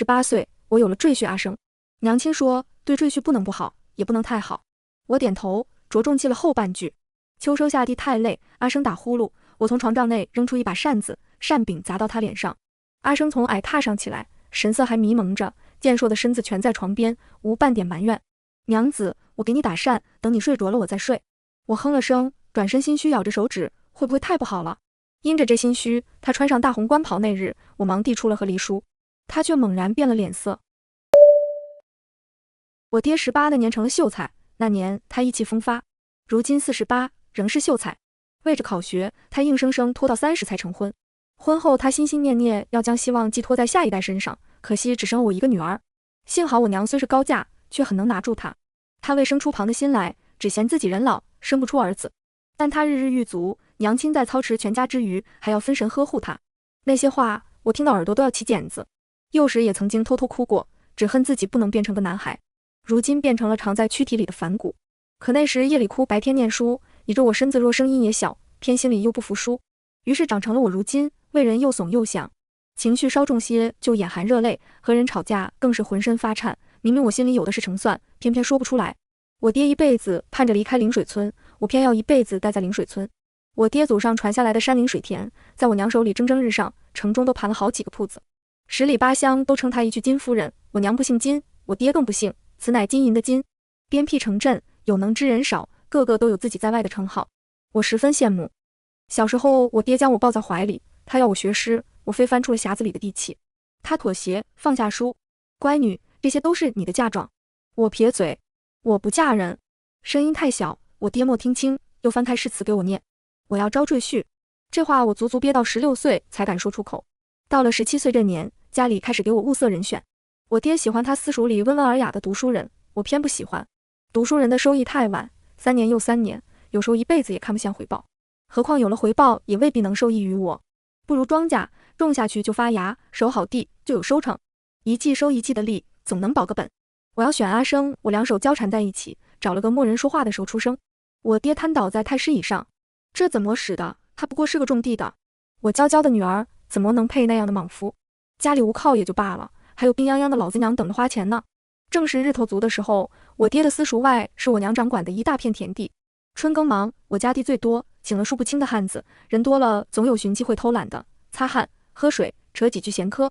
18岁，我有了赘婿阿生。娘亲说，对赘婿不能不好，也不能太好。我点头，着重记了后半句。秋收下地太累，阿生打呼噜，我从床帐内扔出一把扇子，扇柄砸到他脸上。阿生从矮榻上起来，神色还迷蒙着，健硕的身子蜷在床边，无半点埋怨。娘子，我给你打扇，等你睡着了我再睡。我哼了声，转身心虚咬着手指，会不会太不好了？因着这心虚，他穿上大红官袍那日，我忙递出了和离书，他却猛然变了脸色。我爹18那年成了秀才，那年他意气风发，如今48仍是秀才。为着考学，他硬生生拖到30才成婚。婚后他心心念念要将希望寄托在下一代身上，可惜只生我一个女儿。幸好我娘虽是高嫁，却很能拿住她。她为生出旁的心来，只嫌自己人老，生不出儿子。但她日日狱卒，娘亲在操持全家之余，还要分神呵护她。那些话我听到耳朵都要起茧子。幼时也曾经偷偷哭过，只恨自己不能变成个男孩，如今变成了藏在躯体里的反骨。可那时夜里哭，白天念书，以致我身子弱，声音也小，偏心里又不服输，于是长成了我如今为人又怂又想。情绪稍重些就眼含热泪，和人吵架更是浑身发颤。明明我心里有的是成算，偏偏说不出来。我爹一辈子盼着离开灵水村，我偏要一辈子待在灵水村。我爹祖上传下来的山林水田，在我娘手里蒸蒸日上，城中都盘了好几个铺子，10里8乡都称她一句金夫人。我娘不姓金，我爹更不姓，此乃金银的金。鞭辟城镇，有能之人少，个个都有自己在外的称号，我十分羡慕。小时候我爹将我抱在怀里，他要我学诗，我非翻出了匣子里的地契。他妥协，放下书，乖女，这些都是你的嫁妆。我撇嘴，我不嫁人。声音太小，我爹没听清，又翻开诗词给我念。我要招赘婿，这话我足足憋到16岁才敢说出口。到了17岁这年，家里开始给我物色人选。我爹喜欢他私塾里温文尔雅的读书人，我偏不喜欢。读书人的收益太晚，3年又3年，有时候一辈子也看不见回报。何况有了回报，也未必能受益于我。不如庄稼，种下去就发芽，守好地就有收成，一季收一季的利，总能保个本。我要选阿生，我两手交缠在一起，找了个没人说话的时候出生。我爹瘫倒在太师椅上，这怎么使的？他不过是个种地的。我娇娇的女儿怎么能配那样的莽夫？家里无靠也就罢了，还有病殃殃的老子娘等着花钱呢。正是日头足的时候，我爹的私塾外是我娘掌管的一大片田地。春耕忙，我家地最多，请了数不清的汉子，人多了总有寻机会偷懒的，擦汗、喝水、扯几句闲嗑。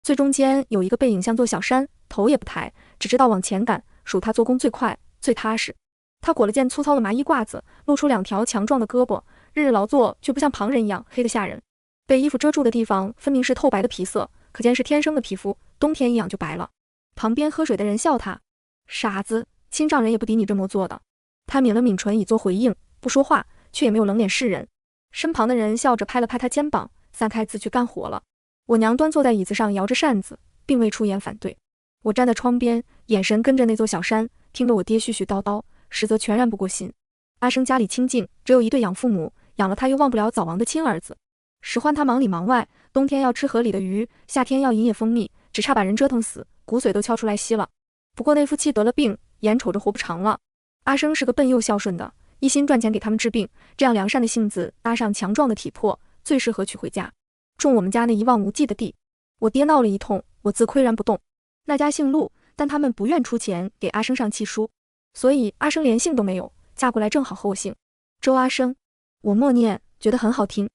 最中间有一个背影像座小山，头也不抬，只知道往前赶，属他做工最快最踏实。他裹了件粗糙的麻衣褂子，露出2条强壮的胳膊，日日劳作却不像旁人一样黑得吓人。被衣服遮住的地方分明是透白的皮色，可见是天生的皮肤，冬天一养就白了。旁边喝水的人笑他，傻子，亲丈人也不抵你这么做的。他抿了抿唇以作回应，不说话，却也没有冷脸示人。身旁的人笑着拍了拍他肩膀，散开自去干活了。我娘端坐在椅子上摇着扇子，并未出言反对。我站在窗边，眼神跟着那座小山，听着我爹絮絮叨叨，实则全然不过心。阿生家里清静，只有一对养父母，养了他又忘不了早亡的亲儿子。使唤他忙里忙外，冬天要吃河里的鱼，夏天要饮野蜂蜜，只差把人折腾死，骨髓都敲出来吸了。不过那夫妻得了病，眼瞅着活不长了。阿生是个笨又孝顺的，一心赚钱给他们治病，这样良善的性子搭上强壮的体魄，最适合娶回家，种我们家那一望无际的地。我爹闹了一通，我自岿然不动。那家姓陆，但他们不愿出钱给阿生上契书，所以阿生连姓都没有，嫁过来正好和我姓周阿生。我默念，觉得很好听。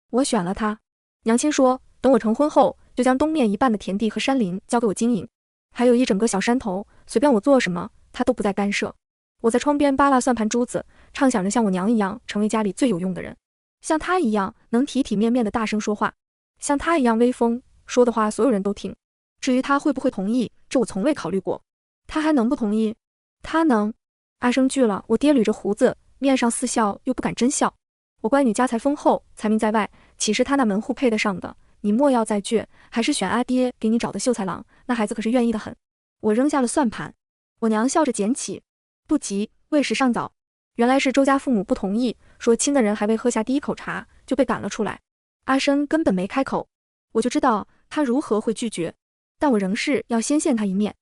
我选了他。娘亲说，等我成婚后，就将东面一半的田地和山林交给我经营，还有一整个小山头，随便我做什么，他都不再干涉。我在窗边扒拉算盘珠子，畅想着像我娘一样成为家里最有用的人，像他一样能体体面面的大声说话，像他一样威风，说的话所有人都听。至于他会不会同意，这我从未考虑过。他还能不同意？他能。阿生惧了，我爹捋着胡子，面上似笑又不敢真笑。我乖女家财丰厚，财名在外，岂是他那门户配得上的？你莫要再倔，还是选阿爹给你找的秀才郎，那孩子可是愿意的很。我扔下了算盘，我娘笑着捡起，不急，为时尚早。原来是周家父母不同意，说亲的人还未喝下第一口茶，就被赶了出来。阿生根本没开口，我就知道他如何会拒绝，但我仍是要先见他一面。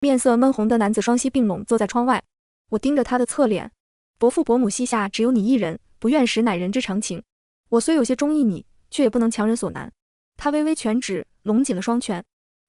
面色闷红的男子双膝并拢坐在窗外，我盯着他的侧脸，伯父伯母膝下只有你一人，不愿使乃人之常情。我虽有些中意你，却也不能强人所难。他微微拳指，拢紧了双拳。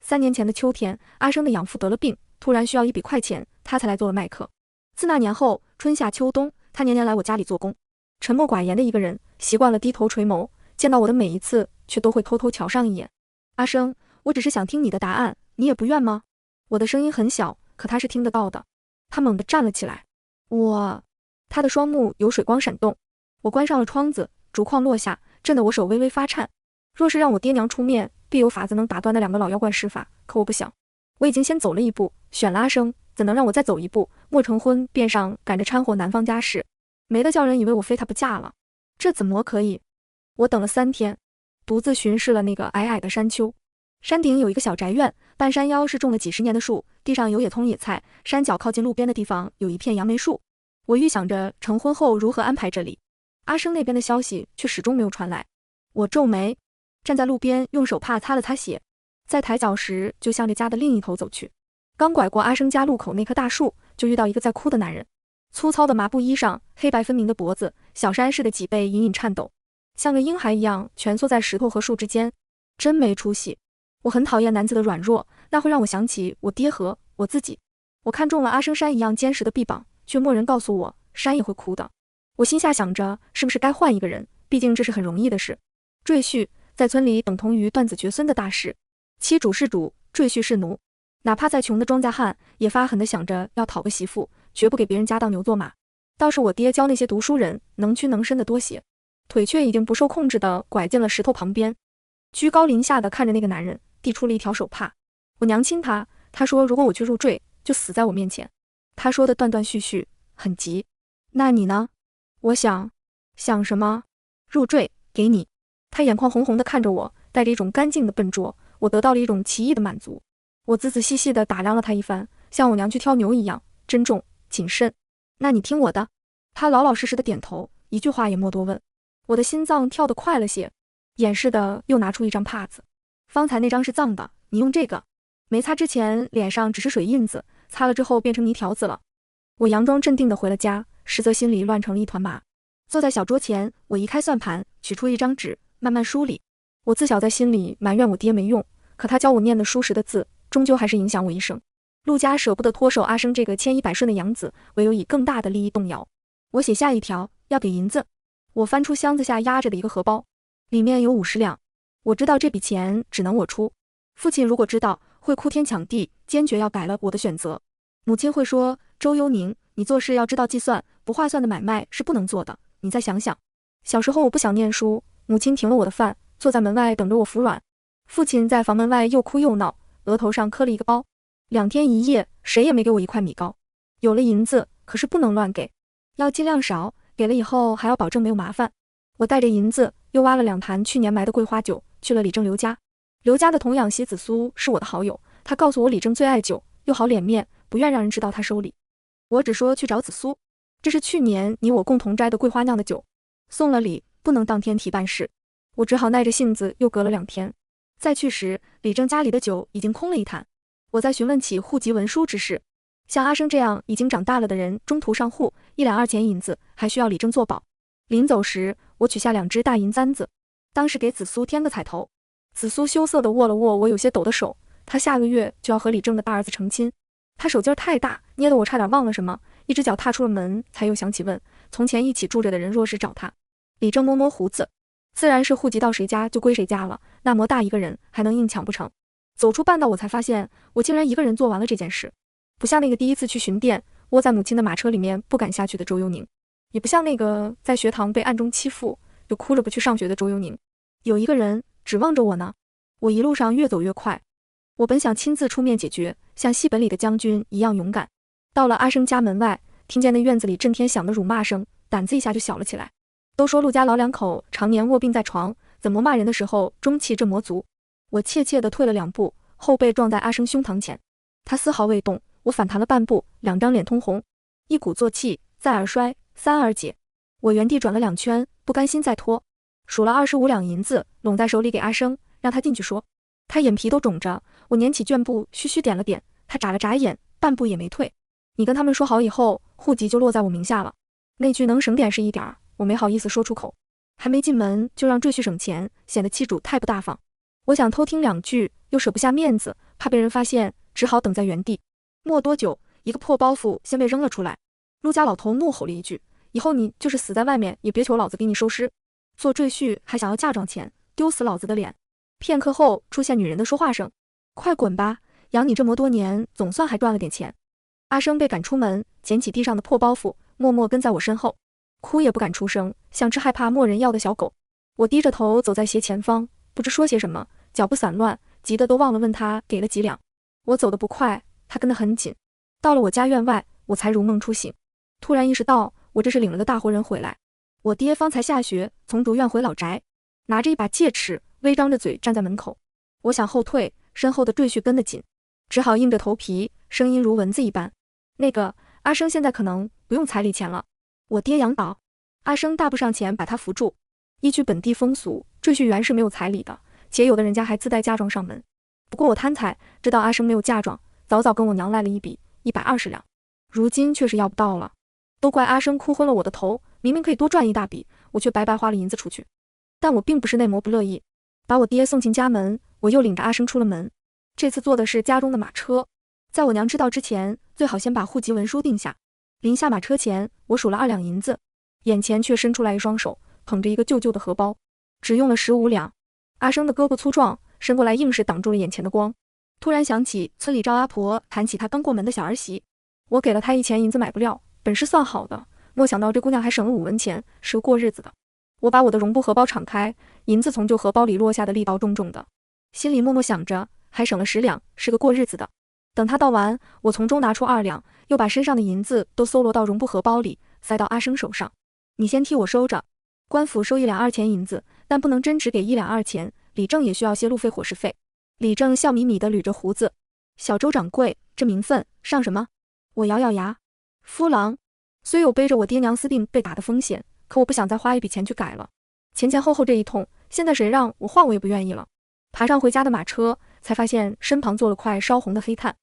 3年前的秋天，阿生的养父得了病，突然需要一笔快钱，他才来做了麦克。自那年后，春夏秋冬，他年年来我家里做工。沉默寡言的一个人，习惯了低头垂眸，见到我的每一次，却都会偷偷瞧上一眼。阿生，我只是想听你的答案，你也不愿吗？我的声音很小，可他是听得到的。他猛地站了起来。他的双目有水光闪动。我关上了窗子，竹框落下，震得我手微微发颤。若是让我爹娘出面，必有法子能打断那2个老妖怪施法，可我不想。我已经先走了一步，选了阿生，怎能让我再走一步，莫成婚便上赶着掺和男方家事，没得叫人以为我非他不嫁了。这怎么可以？我等了3天，独自巡视了那个矮矮的山丘。山顶有一个小宅院，半山腰是种了几十年的树，地上有野葱野菜，山脚靠近路边的地方有一片杨梅树。我预想着成婚后如何安排这里。阿生那边的消息却始终没有传来。我皱眉，站在路边用手帕擦了擦血，在抬脚时就向着家的另一头走去。刚拐过阿生家路口那棵大树，就遇到一个在哭的男人。粗糙的麻布衣裳，黑白分明的脖子，小山似的脊背隐隐颤抖，像个婴孩一样蜷缩在石头和树之间，真没出息。我很讨厌男子的软弱，那会让我想起我爹和我自己。我看中了阿生山一样坚实的臂膀，却没人告诉我山也会哭的。我心下想着，是不是该换一个人，毕竟这是很容易的事。赘婿在村里等同于断子绝孙的大事，妻主是主，赘婿是奴。哪怕再穷的庄稼汉，也发狠地想着要讨个媳妇，绝不给别人家当牛做马。倒是我爹教那些读书人，能屈能伸的多些，腿却已经不受控制地拐进了石头旁边，居高临下地看着那个男人，递出了一条手帕。我娘亲他，他说如果我去入赘，就死在我面前。他说的断断续续，很急。那你呢？我想什么？入赘，给你。他眼眶红红地看着我，带着一种干净的笨拙，我得到了一种奇异的满足。我仔仔细细地打量了他一番，像我娘去挑牛一样，珍重谨慎。那你听我的。他老老实实的点头，一句话也莫多问。我的心脏跳得快了些，掩饰的又拿出一张帕子。方才那张是脏的，你用这个。没擦之前脸上只是水印子，擦了之后变成泥条子了。我佯装镇定地回了家，实则心里乱成了一团麻。坐在小桌前，我移开算盘，取出一张纸，慢慢梳理。我自小在心里埋怨我爹没用，可他教我念的书识的字，终究还是影响我一生。陆家舍不得脱手阿生这个千依百顺的养子，唯有以更大的利益动摇。我写下一条，要给银子。我翻出箱子下压着的一个荷包，里面有50两。我知道这笔钱只能我出，父亲如果知道，会哭天抢地，坚决要改了我的选择。母亲会说，周幽宁，你做事要知道计算，不划算的买卖是不能做的，你再想想。小时候我不想念书，母亲停了我的饭，坐在门外等着我服软。父亲在房门外又哭又闹，额头上磕了一个包。2天1夜，谁也没给我1块米糕。有了银子，可是不能乱给，要尽量少，给了以后还要保证没有麻烦。我带着银子，又挖了2坛去年埋的桂花酒，去了李正刘家。刘家的童养媳子苏是我的好友，他告诉我李正最爱酒，又好脸面，不愿让人知道他收礼。我只说去找子苏，这是去年你我共同摘的桂花酿的酒，送了礼，不能当天提办事。我只好耐着性子又隔了2天。再去时，李正家里的酒已经空了1坛。我再询问起户籍文书之事，像阿生这样已经长大了的人，中途上户1两2钱银子，还需要李正作保。临走时，我取下2只大银簪子，当时给子苏添个彩头。子苏羞涩地握了握我有些抖的手，他下个月就要和李正的大儿子成亲。他手劲儿太大，捏得我差点忘了什么，一只脚踏出了门，才又想起问从前一起住着的人若是找他。李正摸摸胡子，自然是户籍到谁家就归谁家了，那么大一个人还能硬抢不成？走出半道，我才发现我竟然一个人做完了这件事，不像那个第一次去巡店窝在母亲的马车里面不敢下去的周幽宁，也不像那个在学堂被暗中欺负就哭着不去上学的周幽宁。有一个人指望着我呢。我一路上越走越快，我本想亲自出面解决，像戏本里的将军一样勇敢。到了阿生家门外，听见那院子里震天响的辱骂声，胆子一下就小了起来。都说陆家老2口常年卧病在床，怎么骂人的时候中气这么足？我怯怯地退了2步，后背撞在阿生胸膛前，他丝毫未动。我反弹了半步，2张脸通红，一鼓作气，再而衰，3而竭。我原地转了2圈，不甘心再拖，数了25两银子，拢在手里给阿生，让他进去说。他眼皮都肿着，我捻起绢布，嘘嘘点了点，他眨了眨眼，半步也没退。你跟他们说好以后，户籍就落在我名下了。那句能省点是一点儿，我没好意思说出口。还没进门就让赘婿省钱，显得妻主太不大方。我想偷听2句，又舍不下面子，怕被人发现，只好等在原地。没多久，一个破包袱先被扔了出来。陆家老头怒吼了一句：“以后你就是死在外面，也别求老子给你收尸。做赘婿还想要嫁妆钱，丢死老子的脸！”片刻后，出现女人的说话声：“快滚吧，养你这么多年，总算还赚了点钱。”阿生被赶出门，捡起地上的破包袱，默默跟在我身后，哭也不敢出声，像只害怕没人要的小狗。我低着头走在斜前方，不知说些什么，脚步散乱，急得都忘了问他给了几两。我走得不快，他跟得很紧。到了我家院外，我才如梦初醒，突然意识到我这是领了个大活人回来。我爹方才下学，从竹院回老宅，拿着一把戒尺，微张着嘴站在门口。我想后退，身后的赘婿跟得紧，只好硬着头皮，声音如蚊子一般：“那个，阿生现在可能不用彩礼钱了。”我爹仰倒，阿生大步上前把他扶住。依据本地风俗，赘婿原是没有彩礼的，且有的人家还自带嫁妆上门。不过我贪财，知道阿生没有嫁妆，早早跟我娘来了一笔120两，如今却是要不到了。都怪阿生哭昏了我的头，明明可以多赚一大笔，我却白白花了银子出去。但我并不是内谋不乐意，把我爹送进家门，我又领着阿生出了门。这次坐的是家中的马车，在我娘知道之前，最好先把户籍文书定下。临下马车前，我数了2两银子，眼前却伸出来一双手，捧着一个旧旧的荷包，只用了15两。阿生的胳膊粗壮，伸过来硬是挡住了眼前的光。突然想起村里赵阿婆谈起她刚过门的小儿媳，我给了她1钱银子买不料，本是算好的，莫想到这姑娘还省了5文钱，是个过日子的。我把我的绒布荷包敞开，银子从旧荷包里落下的力道重重的，心里默默想着，还省了10两，是个过日子的。等他道完，我从中拿出2两，又把身上的银子都搜罗到绒布荷包里，塞到阿生手上。你先替我收着，官府收1两2钱银子，但不能真只给1两2钱，李正也需要些路费伙食费。李正笑眯眯地捋着胡子：“小周掌柜，这名分上什么？”我咬咬牙：“夫郎。”虽有背着我爹娘私定被打的风险，可我不想再花一笔钱去改了。前前后后这一通，现在谁让我换我也不愿意了。爬上回家的马车，才发现身旁坐了块烧红的黑炭。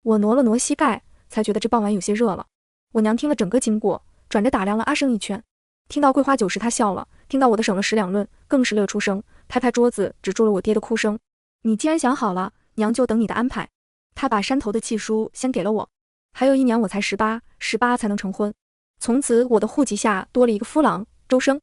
我挪了挪膝盖，才觉得这傍晚有些热了。我娘听了整个经过，转着打量了阿生一圈。听到桂花酒时，她笑了；听到我的省了10两论，更是乐出声，拍拍桌子，止住了我爹的哭声。你既然想好了，娘就等你的安排。他把山头的契书先给了我，还有1年我才18才能成婚。从此我的户籍下多了一个夫郎周生。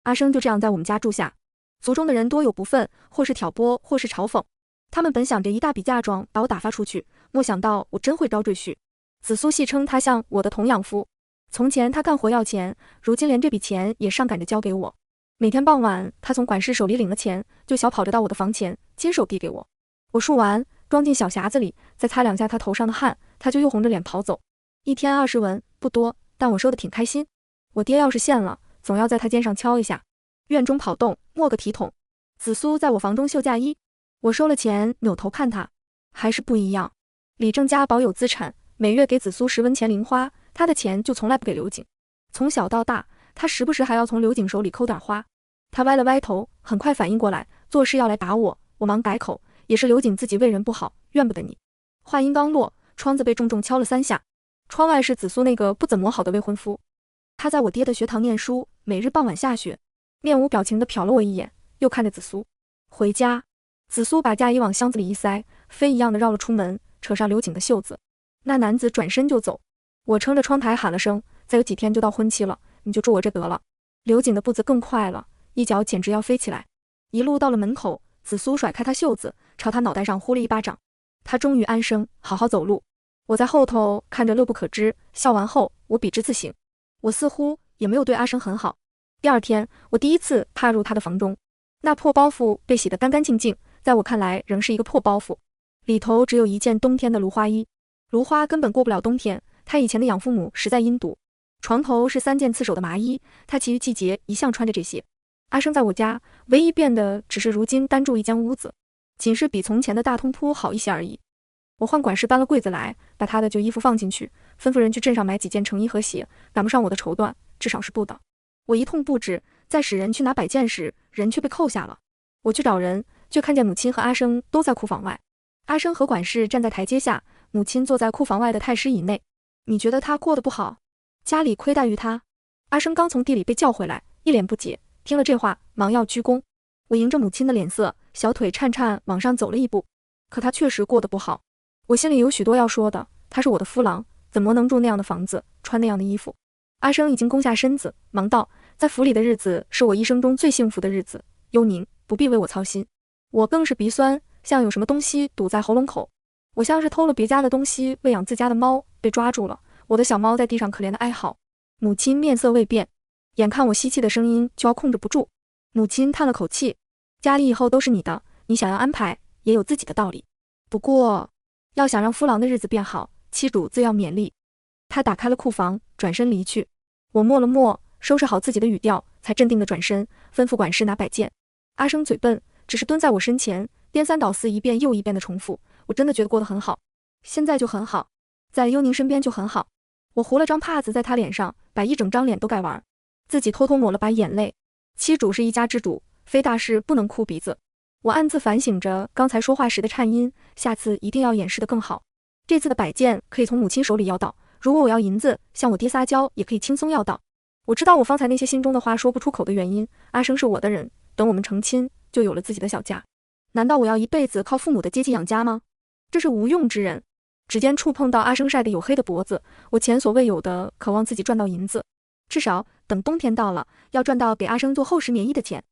阿生就这样在我们家住下。族中的人多有不忿，或是挑拨，或是嘲讽。他们本想着一大笔嫁妆把我打发出去，莫想到我真会招赘婿。子苏戏称他像我的童养夫。从前他干活要钱，如今连这笔钱也上赶着交给我。每天傍晚，他从管事手里领了钱，就小跑着到我的房前，亲手递给我。我数完，装进小匣子里，再擦2下他头上的汗，他就又红着脸跑走。1天20文，不多，但我收得挺开心。我爹要是现了，总要在他肩上敲一下。院中跑动，磨个体统。子苏在我房中绣嫁衣，我收了钱，扭头看他，还是不一样。李正家保有资产，每月给子苏10文钱零花，他的钱就从来不给刘景。从小到大，他时不时还要从刘景手里抠点花。他歪了歪头，很快反应过来，做事要来打我。我忙改口，也是刘景自己为人不好，怨不得你。话音刚落，窗子被重重敲了3下。窗外是子苏那个不怎么好的未婚夫，他在我爹的学堂念书，每日傍晚下学，面无表情地瞟了我一眼，又看着子苏。回家。子苏把嫁衣往箱子里一塞，飞一样的绕了出门，扯上刘景的袖子。那男子转身就走。我撑着窗台喊了声，再有几天就到婚期了，你就住我这得了。刘景的步子更快了，一脚简直要飞起来。一路到了门口，子苏甩开他袖子，朝他脑袋上呼了一巴掌。他终于安生，好好走路。我在后头看着乐不可支，笑完后我笔直自省。我似乎也没有对阿生很好。第2天，我第一次踏入他的房中，那破包袱被洗得干干净净，在我看来仍是一个破包袱，里头只有一件冬天的芦花衣。芦花根本过不了冬天，他以前的养父母实在阴毒。床头是3件刺手的麻衣，他其余季节一向穿着这些。阿生在我家唯一变的只是如今单住一间屋子，仅是比从前的大通铺好一些而已。我换管事搬了柜子来，把他的旧衣服放进去，吩咐人去镇上买几件成衣和鞋，赶不上我的绸缎，至少是布的。我一通布置，在使人去拿摆件时，人却被扣下了。我去找人，却看见母亲和阿生都在库房外。阿生和管事站在台阶下，母亲坐在库房外的太师椅内。你觉得他过得不好？家里亏待于他？阿生刚从地里被叫回来，一脸不解，听了这话，忙要鞠躬。我迎着母亲的脸色，小腿颤颤往上走了一步。可他确实过得不好。我心里有许多要说的，他是我的夫郎，怎么能住那样的房子，穿那样的衣服？阿生已经弓下身子，忙道：在府里的日子是我一生中最幸福的日子，幽宁不必为我操心。我更是鼻酸，像有什么东西堵在喉咙口。我像是偷了别家的东西喂养自家的猫，被抓住了。我的小猫在地上可怜的哀嚎。母亲面色未变，眼看我吸气的声音就要控制不住。母亲叹了口气：家里以后都是你的，你想要安排也有自己的道理。不过要想让夫郎的日子变好，妻主自要勉力。他打开了库房，转身离去。我默了默，收拾好自己的语调，才镇定地转身，吩咐管事拿摆件。阿生嘴笨，只是蹲在我身前，颠三倒四一遍又一遍地重复。我真的觉得过得很好，现在就很好，在幽宁身边就很好。我糊了张帕子在他脸上，把一整张脸都盖完，自己偷偷抹了把眼泪。妻主是一家之主，非大事不能哭鼻子。我暗自反省着刚才说话时的颤音，下次一定要掩饰得更好。这次的摆件可以从母亲手里要到，如果我要银子，向我爹撒娇也可以轻松要到。我知道我方才那些心中的话说不出口的原因，阿生是我的人，等我们成亲，就有了自己的小家。难道我要一辈子靠父母的接济养家吗？这是无用之人。指尖触碰到阿生晒得黝黑的脖子，我前所未有的渴望自己赚到银子，至少等冬天到了，要赚到给阿生做厚实棉衣的钱。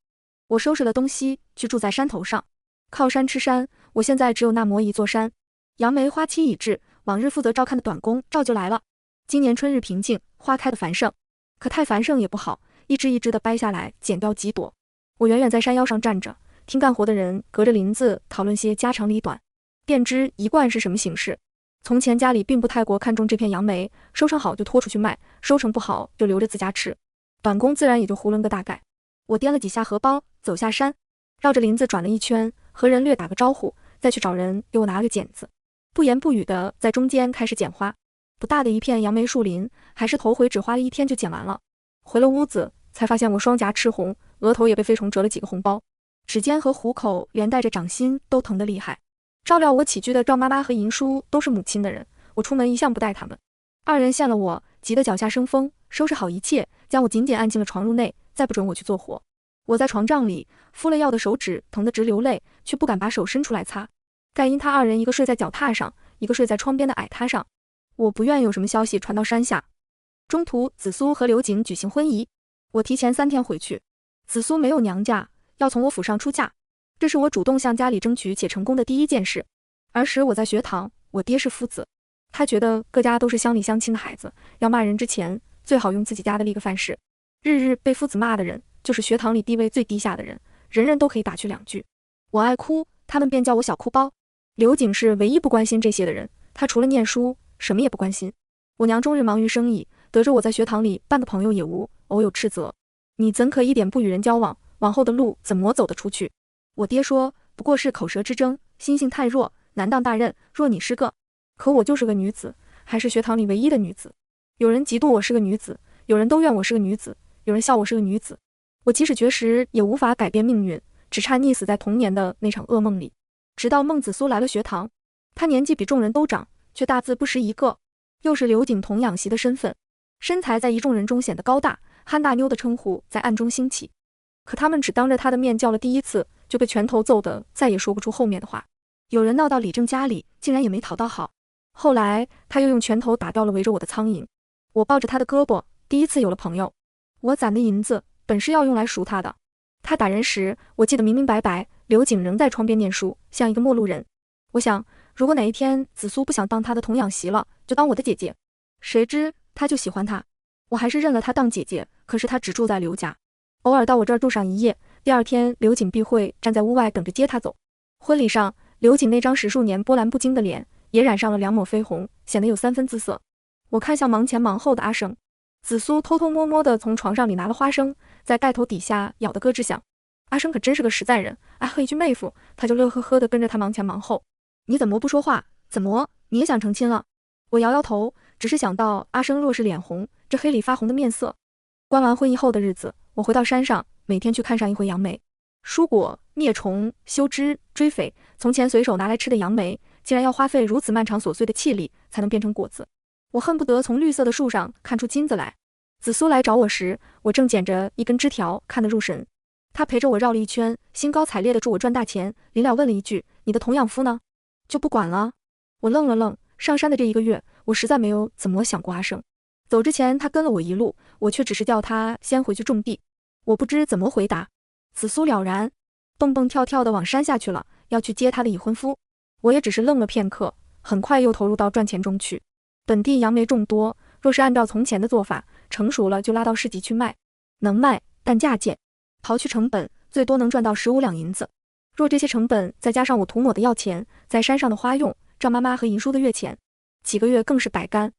我收拾了东西，去住在山头上，靠山吃山。我现在只有那么一座山。杨梅花期已至，往日负责照看的短工照就来了。今年春日平静，花开的繁盛，可太繁盛也不好，一枝一枝的掰下来，剪掉几朵。我远远在山腰上站着，听干活的人隔着林子讨论些家长里短，便知一贯是什么形式。从前家里并不太过看重这片杨梅，收成好就拖出去卖，收成不好就留着自家吃。短工自然也就囫囵个大概。我掂了几下荷包，走下山，绕着林子转了一圈，和人略打个招呼，再去找人给我拿了个剪子，不言不语的在中间开始剪花。不大的一片杨梅树林，还是头回只花了1天就剪完了。回了屋子，才发现我双颊赤红，额头也被飞虫折了几个红包，指尖和虎口连带着掌心都疼得厉害。照料我起居的赵妈妈和银叔都是母亲的人，我出门一向不带他们。二人见了我，急得脚下生风，收拾好一切，将我紧紧按进了床褥内，再不准我去做活。我在床帐里敷了药的手指疼得直流泪，却不敢把手伸出来擦。盖因他二人一个睡在脚踏上，一个睡在窗边的矮榻上，我不愿有什么消息传到山下。中途紫苏和刘景举行婚仪，我提前3天回去。紫苏没有娘家，要从我府上出嫁，这是我主动向家里争取且成功的第一件事。儿时我在学堂，我爹是夫子，他觉得各家都是乡里乡亲的孩子，要骂人之前最好用自己家的立个范式。日日被夫子骂的人，就是学堂里地位最低下的人，人人都可以打去2句。我爱哭，他们便叫我小哭包。刘景是唯一不关心这些的人，他除了念书什么也不关心。我娘终日忙于生意，得知我在学堂里半个朋友也无，偶有斥责：你怎可一点不与人交往，往后的路怎么走得出去？我爹说不过是口舌之争，心性太弱，难当大任，若你是个……可我就是个女子，还是学堂里唯一的女子。有人嫉妒我是个女子，有人都怨我是个女子，有人笑我是个女子。我即使绝食也无法改变命运，只差溺死在童年的那场噩梦里。直到孟子苏来了学堂，他年纪比众人都长，却大字不识一个，又是刘景童养媳的身份，身材在一众人中显得高大，憨大妞的称呼在暗中兴起。可他们只当着他的面叫了第一次，就被拳头揍得再也说不出后面的话。有人闹到李正家里，竟然也没讨到好。后来他又用拳头打掉了围着我的苍蝇。我抱着他的胳膊，第一次有了朋友。我攒的银子本是要用来赎他的。他打人时，我记得明明白白，刘景仍在窗边念书，像一个陌路人。我想，如果哪一天紫苏不想当他的童养媳了，就当我的姐姐。谁知他就喜欢他，我还是认了他当姐姐。可是他只住在刘家，偶尔到我这儿住上一夜。第二天，刘景必会站在屋外等着接他走。婚礼上，刘景那张10数年波澜不惊的脸也染上了2抹绯红，显得有3分姿色。我看向忙前忙后的阿生，紫苏偷偷摸摸地从床上里拿了花生，在盖头底下咬得咯吱响。阿生可真是个实在人，爱喝一句妹夫，他就乐呵呵地跟着他忙前忙后。你怎么不说话？怎么你也想成亲了？我摇摇头，只是想到阿生若是脸红，这黑里发红的面色。关完会议后的日子，我回到山上，每天去看上一回杨梅。疏果、灭虫、修枝、追肥，从前随手拿来吃的杨梅，竟然要花费如此漫长琐碎的气力才能变成果子。我恨不得从绿色的树上看出金子来。紫苏来找我时，我正捡着一根枝条，看得入神。他陪着我绕了一圈，兴高采烈地祝我赚大钱，临了问了一句：你的童养夫呢？就不管了？我愣了愣，上山的这1个月，我实在没有怎么想过阿生。走之前他跟了我一路，我却只是叫他先回去种地。我不知怎么回答，子苏了然，蹦蹦跳跳的往山下去了，要去接他的已婚夫。我也只是愣了片刻，很快又投入到赚钱中去。本地杨梅众多，若是按照从前的做法，成熟了就拉到市集去卖，能卖但价贱，刨去成本，最多能赚到15两银子。若这些成本再加上我涂抹的药钱，在山上的花用，赵妈妈和银叔的月钱，几个月更是百干。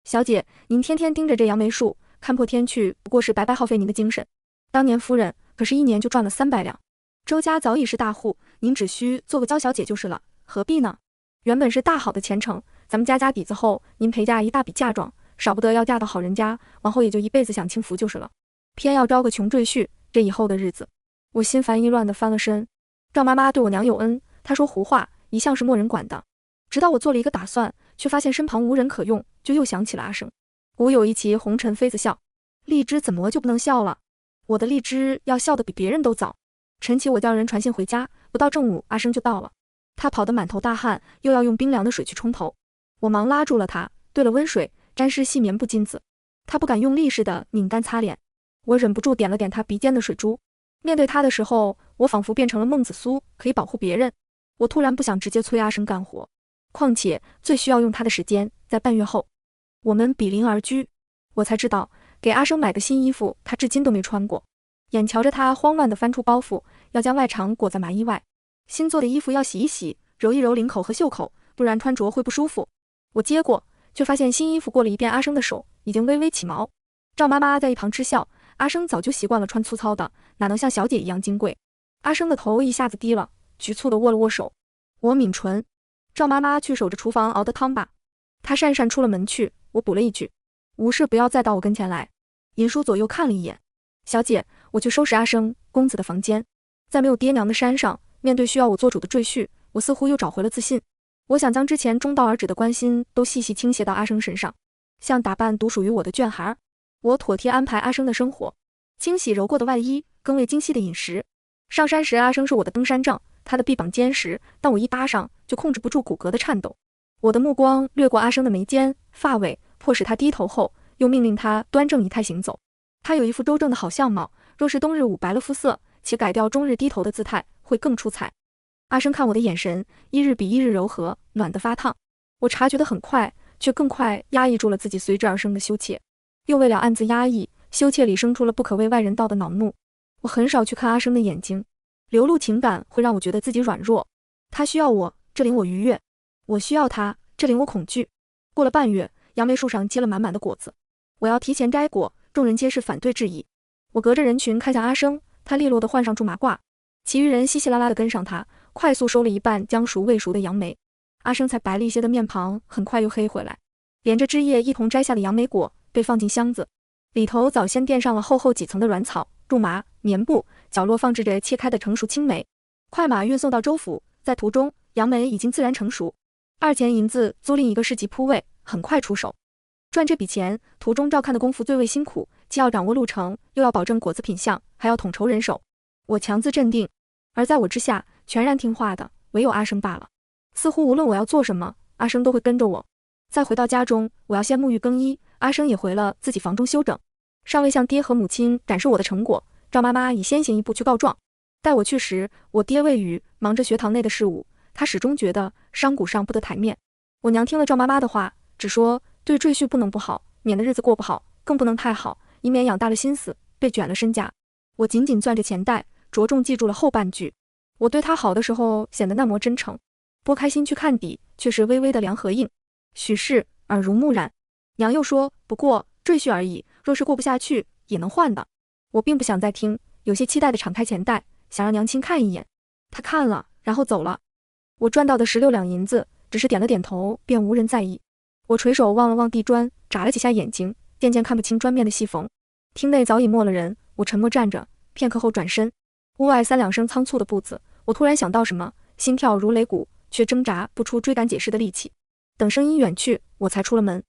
小姐，您天天盯着这杨梅树，看破天去，不过是白白耗费您的精神。当年夫人可是1年就赚了300两，周家早已是大户，您只需做个娇小姐就是了，何必呢？原本是大好的前程，咱们家底子厚，您陪嫁一大笔嫁妆，少不得要嫁到好人家，往后也就一辈子享清福就是了。偏要招个穷赘婿，这以后的日子，我心烦意乱的翻了身。赵妈妈对我娘有恩，她说胡话一向是没人管的。直到我做了一个打算，却发现身旁无人可用，就又想起了阿生。古有一奇红尘妃子笑，荔枝怎么就不能笑了？我的荔枝要笑得比别人都早。晨起我叫人传信回家，不到正午，阿生就到了。他跑得满头大汗，又要用冰凉的水去冲头。我忙拉住了他，兑了温水，沾湿细棉布巾子。他不敢用力似的拧干擦脸，我忍不住点了点他鼻尖的水珠。面对他的时候，我仿佛变成了孟子苏，可以保护别人。我突然不想直接催阿生干活，况且最需要用他的时间在半月后。我们比邻而居，我才知道给阿生买的新衣服他至今都没穿过。眼瞧着他慌乱地翻出包袱，要将外裳裹在麻衣外。新做的衣服要洗一洗，揉一揉领口和袖口，不然穿着会不舒服。我接过，却发现新衣服过了一遍阿生的手，已经微微起毛。赵妈妈在一旁嗤笑，阿生早就习惯了穿粗糙的，哪能像小姐一样金贵。阿生的头一下子低了，局促地握了握手。我抿唇，赵妈妈去守着厨房熬的汤吧。她讪讪出了门去，我补了一句，无事不要再到我跟前来。银叔左右看了一眼，小姐，我去收拾阿生公子的房间。在没有爹娘的山上，面对需要我做主的赘婿，我似乎又找回了自信。我想将之前中道而止的关心都细细倾泻到阿生身上，像打扮独属于我的眷孩。我妥帖安排阿生的生活，清洗揉过的外衣，更为精细的饮食。上山时，阿生是我的登山杖，他的臂膀坚实，但我一搭上就控制不住骨骼的颤抖。我的目光掠过阿生的眉间、发尾，迫使他低头后，又命令他端正仪态行走。他有一副周正的好相貌，若是冬日捂白了肤色，且改掉终日低头的姿态，会更出彩。阿生看我的眼神，一日比一日柔和，暖得发烫。我察觉得很快，却更快压抑住了自己随之而生的羞怯，又为了暗自压抑，羞怯里生出了不可为外人道的恼怒。我很少去看阿生的眼睛，流露情感会让我觉得自己软弱。他需要我，这令我愉悦；我需要他，这令我恐惧。过了半月，杨梅树上结了满满的果子，我要提前摘果，众人皆是反对质疑。我隔着人群看向阿生，他利落地换上苎麻褂，其余人稀稀拉拉地跟上他，快速收了一半将熟未熟的杨梅。阿生才白了一些的面庞很快又黑回来，连着枝叶一同摘下的杨梅果被放进箱子，里头早先垫上了厚厚几层的软草、苎麻、棉布，角落放置着切开的成熟青梅。快马运送到州府，在途中杨梅已经自然成熟，2钱银子租赁一个市集铺位，很快出手。赚这笔钱，途中照看的功夫最为辛苦，既要掌握路程，又要保证果子品相，还要统筹人手。我强自镇定，而在我之下，全然听话的唯有阿生罢了。似乎无论我要做什么，阿生都会跟着我。再回到家中，我要先沐浴更衣，阿生也回了自己房中休整。尚未向爹和母亲展示我的成果，赵妈妈已先行一步去告状。待我去时，我爹未语，忙着学堂内的事务，他始终觉得商贾上不得台面。我娘听了赵妈妈的话，只说对赘婿不能不好，免得日子过不好，更不能太好，以免养大了心思，被卷了身家。我紧紧攥着钱袋，着重记住了后半句。我对他好的时候显得那么真诚，拨开心去看底，却是微微的凉和应。许是耳濡目染。娘又说，不过赘婿而已，若是过不下去，也能换的。我并不想再听，有些期待的敞开钱袋，想让娘亲看一眼。她看了，然后走了。我赚到的16两银子，只是点了点头，便无人在意。我垂手望了望地砖，眨了几下眼睛，渐渐看不清砖面的细缝。厅内早已没了人，我沉默站着，片刻后转身。屋外3两声仓促的步子，我突然想到什么，心跳如擂鼓，却挣扎不出追赶解释的力气。等声音远去，我才出了门。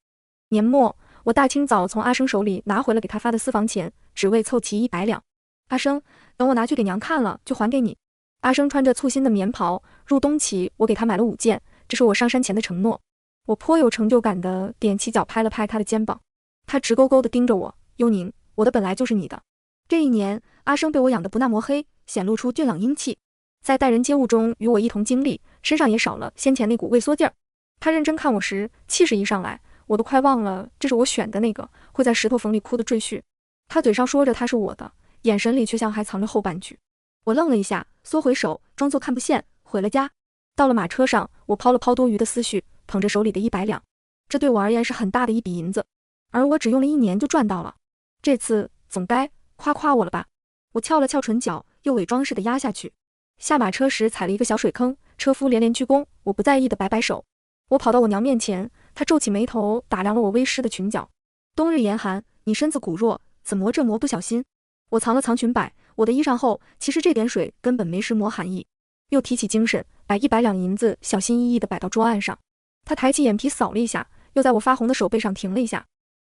年末，我大清早从阿生手里拿回了给他发的私房钱，只为凑齐100两。阿生，等我拿去给娘看了，就还给你。阿生穿着簇新的棉袍，入冬起我给他买了5件，这是我上山前的承诺。我颇有成就感地踮起脚拍了拍他的肩膀，他直勾勾地盯着我，幽宁，我的本来就是你的。这一年，阿生被我养得不那么黑，显露出俊朗英气，在待人接物中与我一同经历，身上也少了先前那股畏缩劲儿。他认真看我时，气势一上来，我都快忘了这是我选的那个会在石头缝里哭的赘婿。他嘴上说着他是我的，眼神里却像还藏着后半句。我愣了一下，缩回手，装作看不见，回了家。到了马车上，我抛了抛多余的思绪，捧着手里的100两，这对我而言是很大的一笔银子，而我只用了1年就赚到了。这次总该夸夸我了吧？我翘了翘唇角，又伪装似的压下去。下马车时踩了一个小水坑，车夫连连鞠躬，我不在意的摆摆手。我跑到我娘面前，她皱起眉头打量了我微湿的裙角。冬日严寒，你身子骨弱，怎磨这磨不小心？我藏了藏裙摆，我的衣裳厚，其实这点水根本没时磨寒意。又提起精神，把100两银子小心翼翼地摆到桌案上。他抬起眼皮扫了一下，又在我发红的手背上停了一下。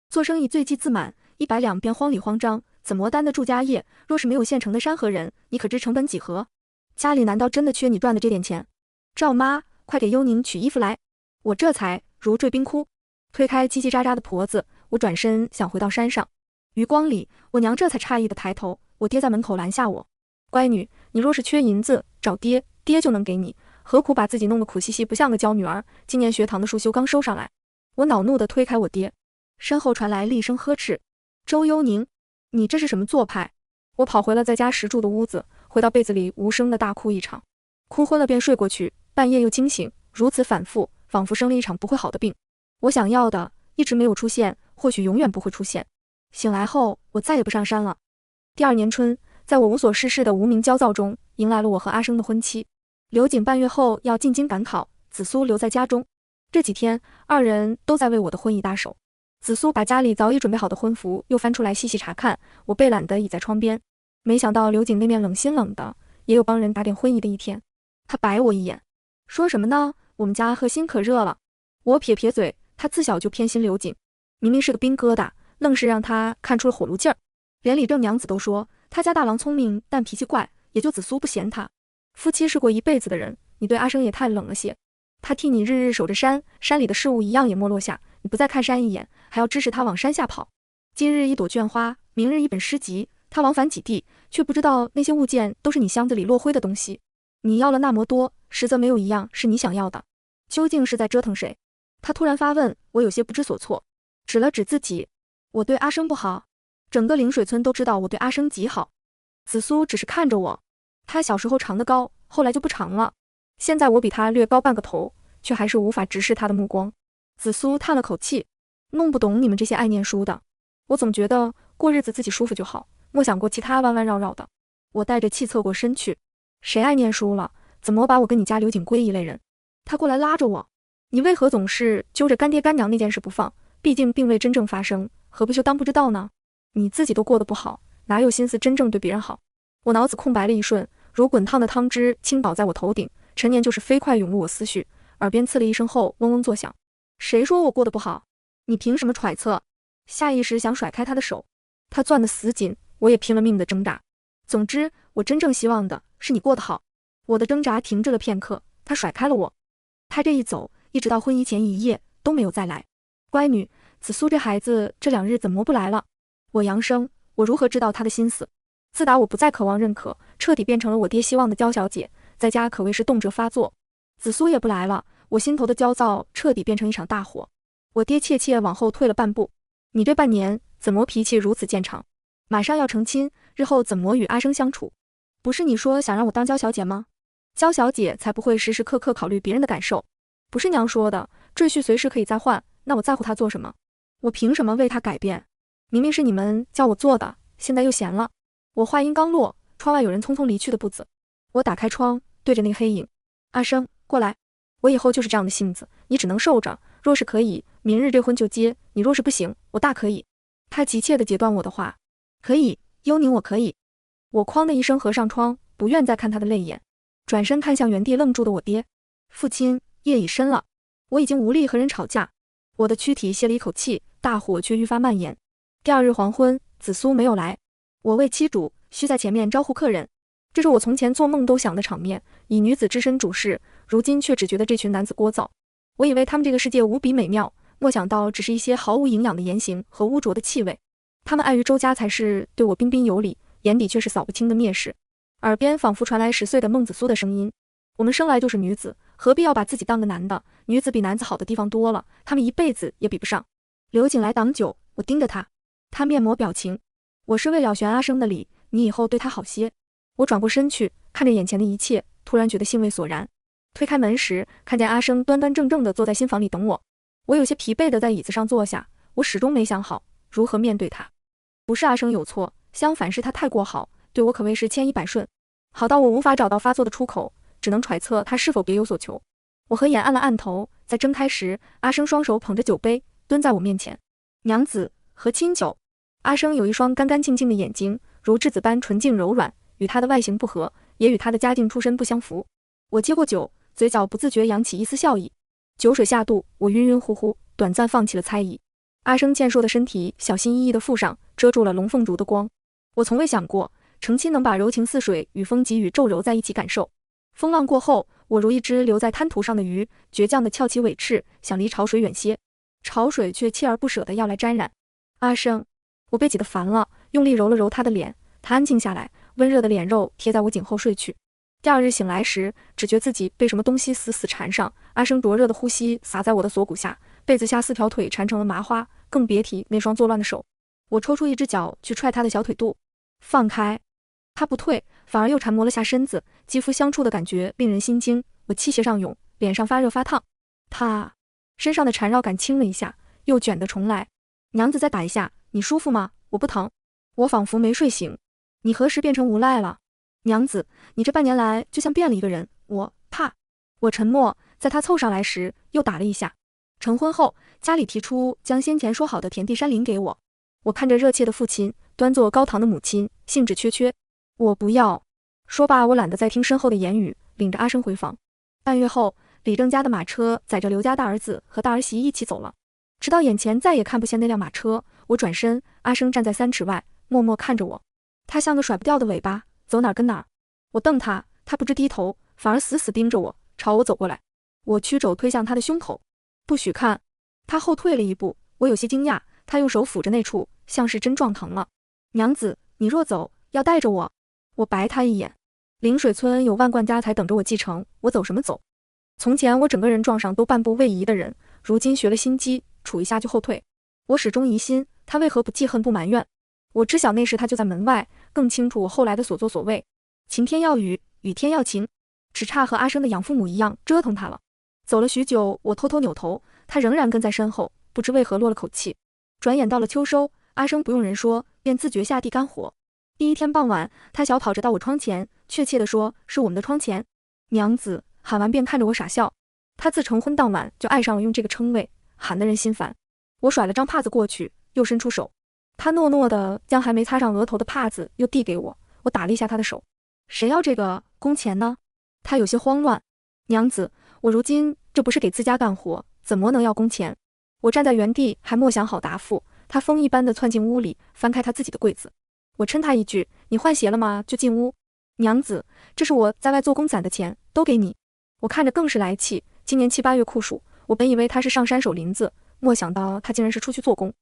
做生意最忌自满，100两便慌里慌张，怎么担得住家业？若是没有现成的山河人，你可知成本几何？家里难道真的缺你赚的这点钱？赵妈，快给幽宁取衣服来！我这才如坠冰窟，推开叽叽喳喳的婆子，我转身想回到山上。余光里，我娘这才诧异地抬头，我爹在门口拦下我：“乖女，你若是缺银子，找爹，爹就能给你，何苦把自己弄得苦兮兮，不像个娇女儿？今年学堂的束修刚收上来。”我恼怒地推开我爹，身后传来厉声呵斥：“周幽宁，你这是什么做派？”我跑回了在家石柱的屋子，回到被子里无声地大哭一场，哭昏了便睡过去，半夜又惊醒，如此反复，仿佛生了一场不会好的病。我想要的一直没有出现，或许永远不会出现。醒来后，我再也不上山了。第2年春，在我无所事事的无名焦躁中，迎来了我和阿生的婚期。刘瑾半月后要进京赶考，子苏留在家中。这几天，2人都在为我的婚仪搭手。子苏把家里早已准备好的婚服又翻出来细细查看，我被懒得倚在窗边。没想到刘瑾那面冷心冷的，也有帮人打点婚仪的一天。他白我一眼，说什么呢？我们家贺心可热了。我撇撇嘴，他自小就偏心刘瑾，明明是个兵疙瘩，愣是让他看出了火炉劲儿。连李正娘子都说他家大郎聪明，但脾气怪，也就子苏不嫌他。夫妻是过一辈子的人，你对阿生也太冷了些。他替你日日守着山，山里的事物一样也没落下，你不再看山一眼，还要支持他往山下跑。今日一朵绢花，明日一本诗集，他往返几地，却不知道那些物件都是你箱子里落灰的东西。你要了那么多，实则没有一样是你想要的，究竟是在折腾谁？他突然发问，我有些不知所措，指了指自己，我对阿生不好，整个灵水村都知道我对阿生极好。子苏只是看着我，他小时候长得高，后来就不长了，现在我比他略高半个头，却还是无法直视他的目光。子苏叹了口气，弄不懂你们这些爱念书的，我总觉得过日子自己舒服就好，莫想过其他弯弯绕绕的。我带着气侧过身去，谁爱念书了？怎么把我跟你家刘瑾归一类人？他过来拉着我，你为何总是揪着干爹干娘那件事不放？毕竟并未真正发生，何不就当不知道呢？你自己都过得不好，哪有心思真正对别人好？我脑子空白了一瞬，如滚烫的汤汁倾倒在我头顶，陈年就是飞快涌入我思绪，耳边刺了一声后嗡嗡作响。谁说我过得不好？你凭什么揣测？下意识想甩开他的手，他攥得死紧，我也拼了命的挣扎。总之，我真正希望的是你过得好。我的挣扎停滞了片刻，他甩开了我。他这一走，一直到婚仪前一夜都没有再来。乖女，子苏这孩子这2日怎么不来了？我扬声，我如何知道他的心思？自打我不再渴望认可，彻底变成了我爹希望的娇小姐，在家可谓是动辄发作。子苏也不来了，我心头的焦躁彻底变成一场大火。我爹怯怯往后退了半步，你这半年怎么脾气如此见长？马上要成亲，日后怎么与阿生相处？不是你说想让我当娇小姐吗？娇小姐才不会时时刻刻考虑别人的感受。不是娘说的，赘婿随时可以再换，那我在乎他做什么？我凭什么为他改变？明明是你们叫我做的，现在又嫌了。我话音刚落，窗外有人匆匆离去的步子。我打开窗，对着那黑影，阿生，过来。我以后就是这样的性子，你只能受着。若是可以，明日这婚就结；你若是不行，我大可以。他急切地截断我的话，可以，幽宁，我可以。我哐的一声合上窗，不愿再看他的泪眼，转身看向原地愣住的我爹。父亲，夜已深了，我已经无力和人吵架。我的躯体歇了一口气，大火却愈发蔓延。第2日黄昏，子苏没有来。我为妻主，须在前面招呼客人。这是我从前做梦都想的场面，以女子之身主事，如今却只觉得这群男子聒噪。我以为他们这个世界无比美妙，莫想到只是一些毫无营养的言行和污浊的气味。他们碍于周家才是对我彬彬有礼，眼底却是扫不清的蔑视。耳边仿佛传来10岁的孟子苏的声音：我们生来就是女子，何必要把自己当个男的？女子比男子好的地方多了，他们一辈子也比不上。刘景来挡酒，我盯着他，他面膜表情。我是为了悬阿生的礼，你以后对他好些。我转过身去，看着眼前的一切，突然觉得兴味索然。推开门时，看见阿生端端正正地坐在新房里等我。我有些疲惫地在椅子上坐下，我始终没想好如何面对他。不是阿生有错，相反是他太过好，对我可谓是千依百顺，好到我无法找到发作的出口，只能揣测他是否别有所求。我合眼按了按头，在睁开时，阿生双手捧着酒杯蹲在我面前。娘子，喝清酒。阿生有一双干干净净的眼睛，如栀子般纯净柔软，与他的外形不合，也与他的家境出身不相符。我接过酒，嘴角不自觉扬起一丝笑意。酒水下肚，我晕晕乎乎，短暂放弃了猜疑。阿生健硕的身体小心翼翼地附上，遮住了龙凤烛的光。我从未想过，成亲能把柔情似水与风急雨骤揉在一起感受。风浪过后，我如一只留在滩涂上的鱼，倔强地翘起尾翅，想离潮水远些，潮水却锲而不舍地要来沾染。阿生，我被挤得烦了，用力揉了揉他的脸，他安静下来，温热的脸肉贴在我颈后睡去。第二日醒来时，只觉自己被什么东西死死缠上，阿生灼热的呼吸洒在我的锁骨下，被子下4条腿缠成了麻花，更别提那双作乱的手。我抽出一只脚去踹他的小腿肚，放开。他不退，反而又缠磨了下身子，肌肤相触的感觉令人心惊，我气血上涌，脸上发热发烫。他身上的缠绕感轻了一下，又卷得重来。娘子再打一下，你舒服吗？我不疼。我仿佛没睡醒。你何时变成无赖了？娘子，你这半年来就像变了一个人，我怕。我沉默，在他凑上来时又打了一下。成婚后，家里提出将先前说好的田地山林给我。我看着热切的父亲，端坐高堂的母亲，兴致缺缺。我不要。说罢，我懒得再听身后的言语，领着阿生回房。半月后，李正家的马车载着刘家大儿子和大儿媳一起走了。直到眼前再也看不见那辆马车，我转身，阿生站在3尺外，默默看着我。他像个甩不掉的尾巴，走哪儿跟哪儿。我瞪他，他不知低头，反而死死盯着我，朝我走过来。我曲肘推向他的胸口，不许看。他后退了一步，我有些惊讶，他用手抚着那处，像是真撞疼了。娘子，你若走，要带着我。我白他一眼。灵水村有万贯家财等着我继承，我走什么走？从前我整个人撞上都半步位移的人，如今学了心机，杵一下就后退。我始终疑心他为何不记恨不埋怨。我知晓那时他就在门外，更清楚我后来的所作所为。晴天要雨，雨天要晴，只差和阿生的养父母一样折腾他了。走了许久，我偷偷扭头，他仍然跟在身后，不知为何落了口气。转眼到了秋收，阿生不用人说，便自觉下地干活。第一天傍晚，他小跑着到我窗前，确切地说是我们的窗前。娘子喊完便看着我傻笑。他自成婚当晚就爱上了用这个称谓，喊得人心烦。我甩了张帕子过去，又伸出手，他诺诺地将还没擦上额头的帕子又递给我，我打了一下他的手。谁要这个工钱呢？他有些慌乱。娘子，我如今这不是给自家干活，怎么能要工钱？我站在原地还莫想好答复，他风一般地窜进屋里，翻开他自己的柜子。我嗔他一句，你换鞋了吗？就进屋。娘子，这是我在外做工攒的钱，都给你。我看着更是来气，今年7、8月酷暑，我本以为他是上山守林子，莫想到他竟然是出去做工。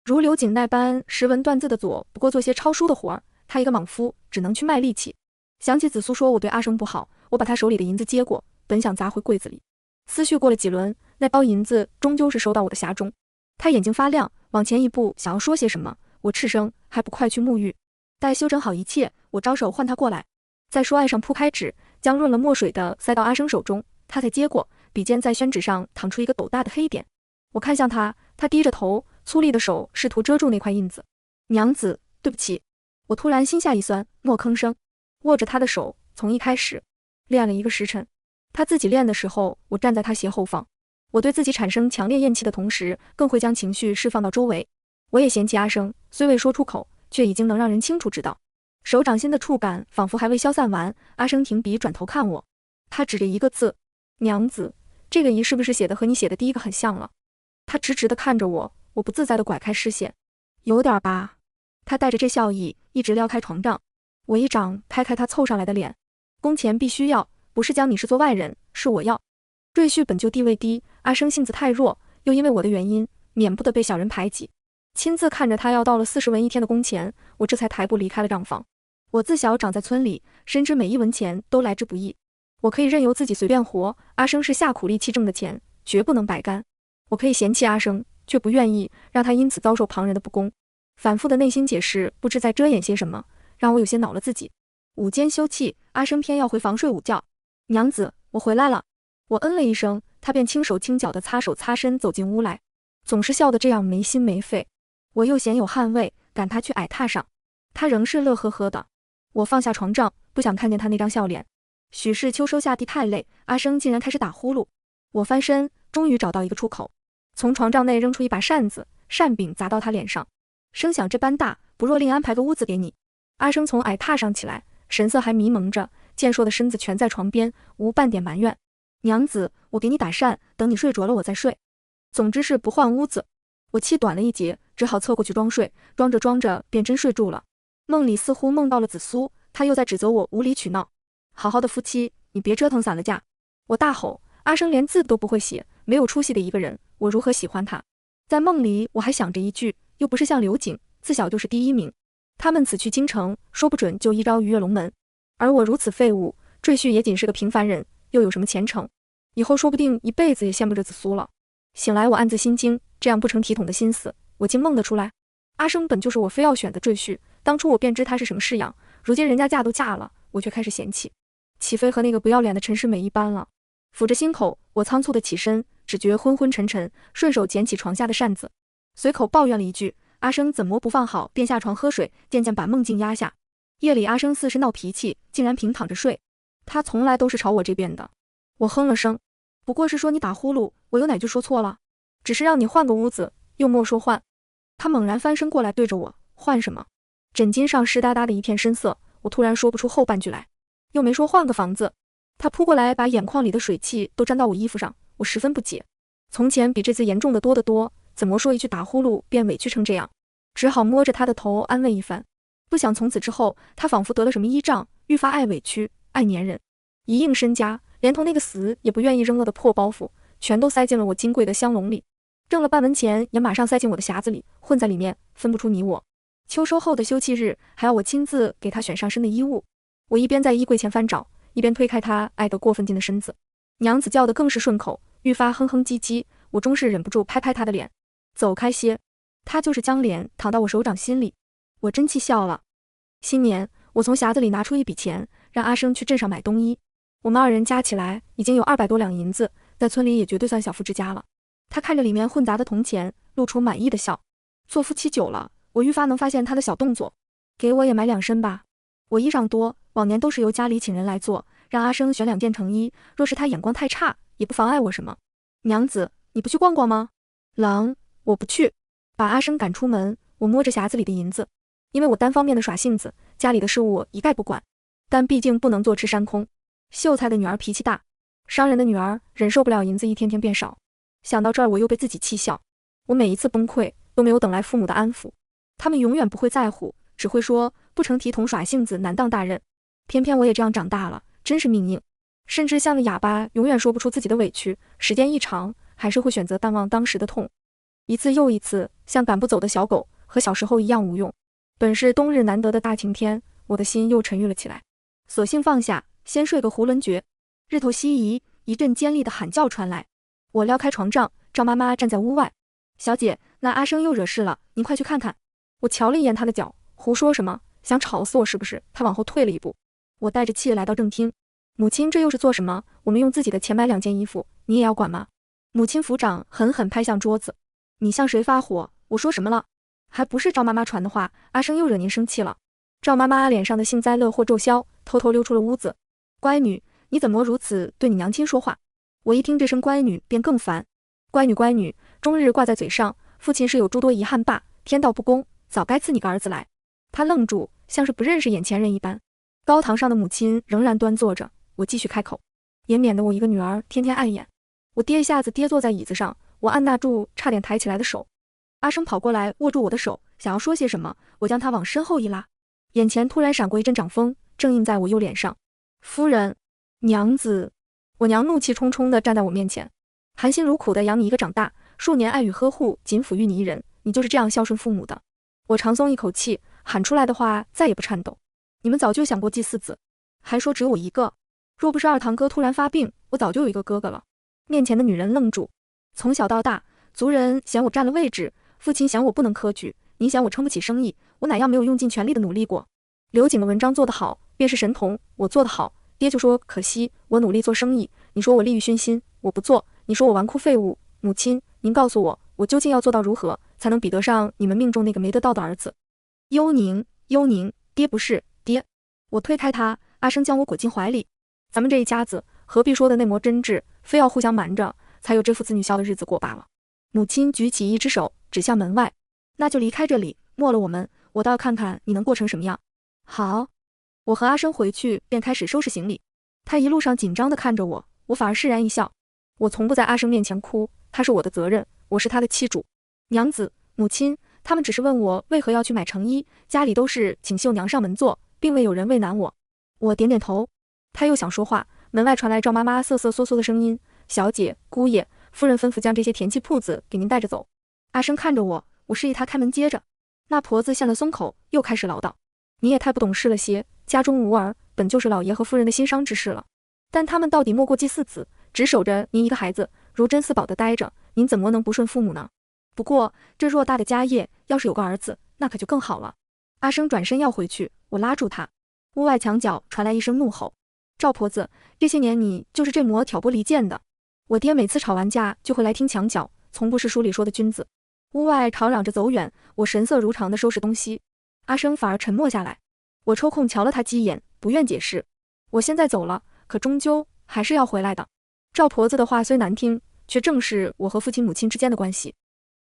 如刘景那般识文断字的左，不过做些抄书的活儿，他一个莽夫，只能去卖力气。想起子苏说我对阿生不好，我把他手里的银子接过，本想砸回柜子里。思绪过了几轮，那包银子终究是收到我的匣中。他眼睛发亮，往前一步，想要说些什么，我斥声，还不快去沐浴。待修整好一切，我招手唤他过来。在书案上铺开纸，将润了墨水的塞到阿生手中，他才接过，笔尖在宣纸上淌出一个斗大的黑点。我看向他，他低着头，粗粝的手试图遮住那块印子。娘子，对不起。我突然心下一酸，莫吭声。握着他的手，从一开始练了1个时辰。他自己练的时候，我站在他斜后方。我对自己产生强烈厌弃的同时，更会将情绪释放到周围。我也嫌弃阿生，虽未说出口，却已经能让人清楚知道。手掌心的触感仿佛还未消散完，阿生停笔转头看我，他指着1个字：娘子。这个“姨”是不是写的和你写的第一个很像了？他直直地看着我，我不自在地拐开视线。有点吧。他带着这笑意，一直撩开床帐。我一掌拍开他凑上来的脸。工钱必须要，不是将你视作外人，是我要。赘婿本就地位低，阿生性子太弱，又因为我的原因，免不得被小人排挤。亲自看着他要到了40文一天的工钱，我这才抬步离开了账房。我自小长在村里，深知每一文钱都来之不易。我可以任由自己随便活，阿生是下苦力气挣的钱，绝不能白干。我可以嫌弃阿生，却不愿意让他因此遭受旁人的不公。反复的内心解释不知在遮掩些什么，让我有些恼了自己。午间休憩，阿生偏要回房睡午觉。娘子，我回来了。我嗯了一声，他便轻手轻脚地擦手擦身走进屋来，总是笑得这样没心没肺。我又嫌有汗味，赶他去矮榻上，他仍是乐呵呵的。我放下床帐，不想看见他那张笑脸。许是秋收下地太累，阿生竟然开始打呼噜。我翻身，终于找到一个出口，从床帐内扔出一把扇子，扇柄砸到他脸上，声响这般大，不若另安排个屋子给你。阿生从矮榻上起来，神色还迷蒙着，健硕的身子蜷在床边，无半点埋怨。娘子，我给你打扇，等你睡着了我再睡。总之是不换屋子。我气短了一截，只好侧过去装睡，装着装着便真睡住了。梦里似乎梦到了紫苏，他又在指责我无理取闹。好好的夫妻，你别折腾散了架。我大吼，阿生连字都不会写，没有出息的一个人，我如何喜欢他？在梦里我还想着一句，又不是像刘瑾，自小就是第一名。他们此去京城，说不准就一朝鱼跃龙门。而我如此废物，赘婿也仅是个平凡人，又有什么前程？以后说不定一辈子也羡慕着紫苏了。醒来我暗自心惊，这样不成体统的心思，我竟梦得出来。阿生本就是我非要选的赘婿，当初我便知他是什么式样，如今人家嫁都嫁了，我却开始嫌弃，岂非和那个不要脸的陈世美一般了？抚着心口，我仓促的起身，只觉昏昏沉沉，顺手捡起床下的扇子，随口抱怨了一句，阿生怎么不放好，便下床喝水，渐渐把梦境压下。夜里阿生似是闹脾气，竟然平躺着睡，他从来都是朝我这边的。我哼了声，不过是说你打呼噜，我有哪句说错了？只是让你换个屋子，又莫说换。他猛然翻身过来对着我，换什么？枕巾上湿哒哒的一片深色，我突然说不出后半句来。又没说换个房子。他扑过来把眼眶里的水汽都沾到我衣服上，我十分不解。从前比这次严重的多得多，怎么说一句打呼噜便委屈成这样？只好摸着他的头安慰一番。不想从此之后，他仿佛得了什么依仗，愈发爱委屈，爱粘人。一应身家，连同那个死也不愿意扔了的破包袱，全都塞进了我金贵的香笼里。挣了半文钱也马上塞进我的匣子里，混在里面，分不出你我。秋收后的休憩日，还要我亲自给他选上身的衣物。我一边在衣柜前翻找，一边推开他爱得过分近的身子。娘子叫得更是顺口，愈发哼哼唧唧，我终是忍不住拍拍他的脸。走开些。他就是将脸躺到我手掌心里。我真气笑了。新年，我从匣子里拿出一笔钱，让阿生去镇上买冬衣。我们二人加起来已经有200多两银子，在村里也绝对算小富之家了。他看着里面混杂的铜钱，露出满意的笑。做夫妻久了，我愈发能发现他的小动作。给我也买2身吧。我衣裳多，往年都是由家里请人来做，让阿生选2件成衣，若是他眼光太差，也不妨碍我什么。娘子，你不去逛逛吗？郎，我不去。把阿生赶出门，我摸着匣子里的银子，因为我单方面的耍性子，家里的事务我一概不管，但毕竟不能坐吃山空。秀才的女儿脾气大，商人的女儿忍受不了银子一天天变少。想到这儿，我又被自己气笑。我每一次崩溃都没有等来父母的安抚，他们永远不会在乎，只会说不成体统耍性子难当大任。偏偏我也这样长大了，真是命硬。甚至像个哑巴，永远说不出自己的委屈，时间一长，还是会选择淡忘当时的痛。一次又一次，像赶不走的小狗，和小时候一样无用。本是冬日难得的大晴天，我的心又沉郁了起来，索性放下，先睡个囫囵觉。日头西移，一阵尖利的喊叫传来。我撩开床帐，赵妈妈站在屋外。小姐，那阿生又惹事了，您快去看看。我瞧了一眼他的脚，胡说什么？想吵死我是不是？他往后退了一步。我带着气来到正厅。母亲，这又是做什么？我们用自己的钱买2件衣服，你也要管吗？母亲抚掌狠狠拍向桌子。你向谁发火？我说什么了？还不是赵妈妈传的话，阿生又惹您生气了。赵妈妈脸上的幸灾乐祸骤消，偷偷溜出了屋子。乖女，你怎么如此对你娘亲说话？我一听这声乖女便更烦。乖女乖女，终日挂在嘴上，父亲是有诸多遗憾罢，天道不公，早该赐你个儿子来。他愣住，像是不认识眼前人一般。高堂上的母亲仍然端坐着，我继续开口，也免得我一个女儿天天碍眼。我跌一下子跌坐在椅子上，我按捺住差点抬起来的手。阿生跑过来握住我的手，想要说些什么，我将他往身后一拉，眼前突然闪过一阵掌风，正映在我右脸上。夫人，娘子！我娘怒气冲冲地站在我面前，含辛茹苦地养你一个长大，数年爱与呵护仅抚育你一人，你就是这样孝顺父母的。我长松一口气，喊出来的话再也不颤抖。你们早就想过祭四子，还说只有我一个。若不是二堂哥突然发病，我早就有一个哥哥了。面前的女人愣住。从小到大，族人嫌我占了位置，父亲嫌我不能科举，你嫌我撑不起生意，我哪样没有用尽全力的努力过？刘瑾的文章做得好，便是神童；我做得好，爹就说可惜，我努力做生意，你说我利欲熏心，我不做，你说我纨绔废物。母亲，您告诉我，我究竟要做到如何，才能比得上你们命中那个没得到的儿子？幽宁，幽宁，爹不是，爹！我推开他，阿生将我裹进怀里。咱们这一家子何必说的那么真挚，非要互相瞒着，才有这父子女孝的日子过罢了。母亲举起一只手指向门外，那就离开这里，没了我们，我倒要看看你能过成什么样。好，我和阿生回去便开始收拾行李。他一路上紧张地看着我，我反而释然一笑。我从不在阿生面前哭，他是我的责任，我是他的妻主。娘子，母亲，他们只是问我为何要去买成衣，家里都是请绣娘上门做，并未有人为难我。我点点头。他又想说话，门外传来赵妈妈瑟瑟嗦嗦的声音：小姐，姑爷，夫人吩咐将这些田契铺子给您带着走。阿生看着我，我示意他开门接着。那婆子现了松口，又开始唠叨：你也太不懂事了些，家中无儿，本就是老爷和夫人的心伤之事了。但他们到底莫过祭四子，只守着您一个孩子，如珍似宝的待着，您怎么能不顺父母呢？不过这偌大的家业，要是有个儿子，那可就更好了。阿生转身要回去，我拉住他。屋外墙角传来一声怒吼：赵婆子，这些年你就是这模挑拨离间的。我爹每次吵完架就会来听墙角，从不是书里说的君子。屋外吵嚷着走远，我神色如常地收拾东西。阿生反而沉默下来。我抽空瞧了他几眼，不愿解释。我现在走了，可终究还是要回来的。赵婆子的话虽难听，却正是我和父亲母亲之间的关系。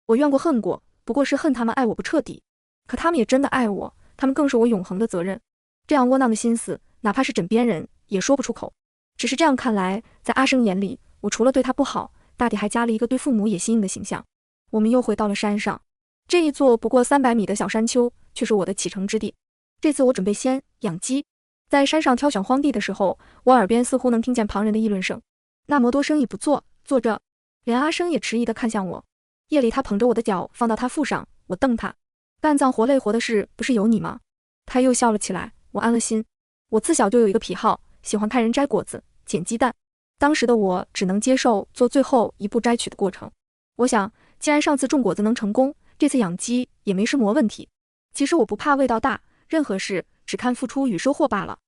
我怨过恨过，不过是恨他们爱我不彻底。可他们也真的爱我，他们更是我永恒的责任。这样窝囊的心思，哪怕是枕边人也说不出口。只是这样看来，在阿生眼里，我除了对他不好，大抵还加了一个对父母也心硬的形象。我们又回到了山上，这一座不过300米的小山丘，却是我的启程之地。这次我准备先养鸡。在山上挑选荒地的时候，我耳边似乎能听见旁人的议论声。那么多生意不做，做着。连阿生也迟疑地看向我。夜里他捧着我的脚放到他腹上，我瞪他：干脏活累活的事不是有你吗？他又笑了起来，我安了心。我自小就有一个癖好，喜欢看人摘果子、捡鸡蛋。当时的我只能接受做最后一步摘取的过程。我想，既然上次种果子能成功，这次养鸡也没什么问题。其实我不怕味道大，任何事只看付出与收获罢了。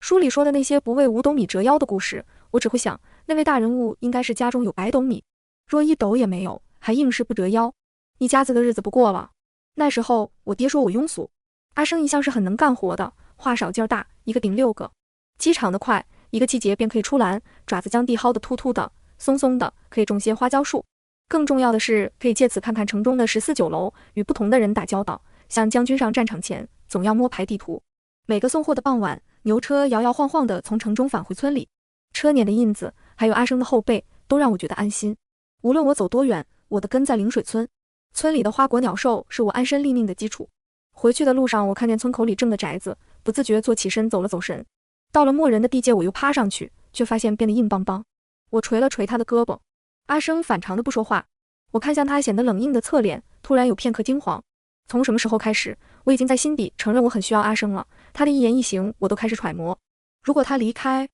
书里说的那些不为5斗米折腰的故事，我只会想，那位大人物应该是家中有100斗米，若1斗也没有，还硬是不折腰，一家子的日子不过了。那时候我爹说我庸俗，阿生一向是很能干活的，话少劲儿大，一个顶6个。鸡场得快，一个季节便可以出栏，爪子将地薅得秃秃的、松松的，可以种些花椒树。更重要的是，可以借此看看城中的14、9楼，与不同的人打交道。像将军上战场前，总要摸排地图。每个送货的傍晚，牛车摇摇晃晃地从城中返回村里，车碾的印子，还有阿生的后背，都让我觉得安心。无论我走多远，我的根在灵水村。村里的花果鸟兽是我安身立命的基础。回去的路上，我看见村口里正的宅子，不自觉坐起身走了走神。到了没人的地界，我又趴上去，却发现变得硬邦邦。我捶了捶他的胳膊。阿生反常的不说话。我看向他显得冷硬的侧脸，突然有片刻惊惶。从什么时候开始，我已经在心底承认我很需要阿生了。他的一言一行，我都开始揣摩。如果他离开，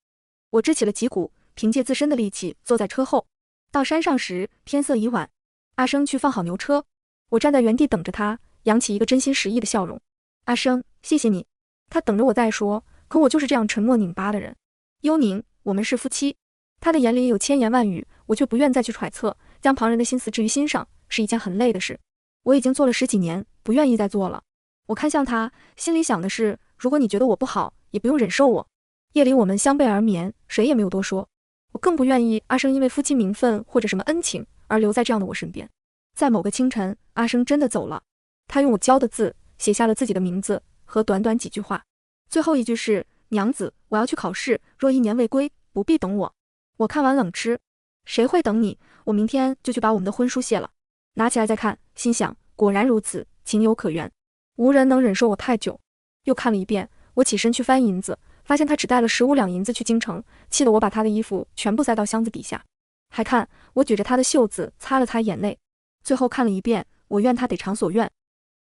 我支起了脊骨，凭借自身的力气坐在车后。到山上时，天色已晚。阿生去放好牛车，我站在原地等着他，扬起一个真心实意的笑容。阿生，谢谢你。他等着我再说，可我就是这样沉默拧巴的人。幽宁，我们是夫妻。他的眼里有千言万语，我却不愿再去揣测，将旁人的心思置于心上，是一件很累的事。我已经做了10几年，不愿意再做了。我看向他，心里想的是，如果你觉得我不好，也不用忍受我。夜里我们相背而眠，谁也没有多说。我更不愿意阿生因为夫妻名分或者什么恩情而留在这样的我身边。在某个清晨，阿生真的走了。他用我教的字写下了自己的名字和短短几句话。最后一句是：娘子，我要去考试，若1年未归，不必等我。我看完冷吃，谁会等你？我明天就去把我们的婚书写了。拿起来再看，心想果然如此，情有可原。无人能忍受我太久。又看了一遍，我起身去翻银子，发现他只带了15两银子去京城，气得我把他的衣服全部塞到箱子底下。还看我举着他的袖子擦了擦眼泪，最后看了一遍，我愿他得偿所愿。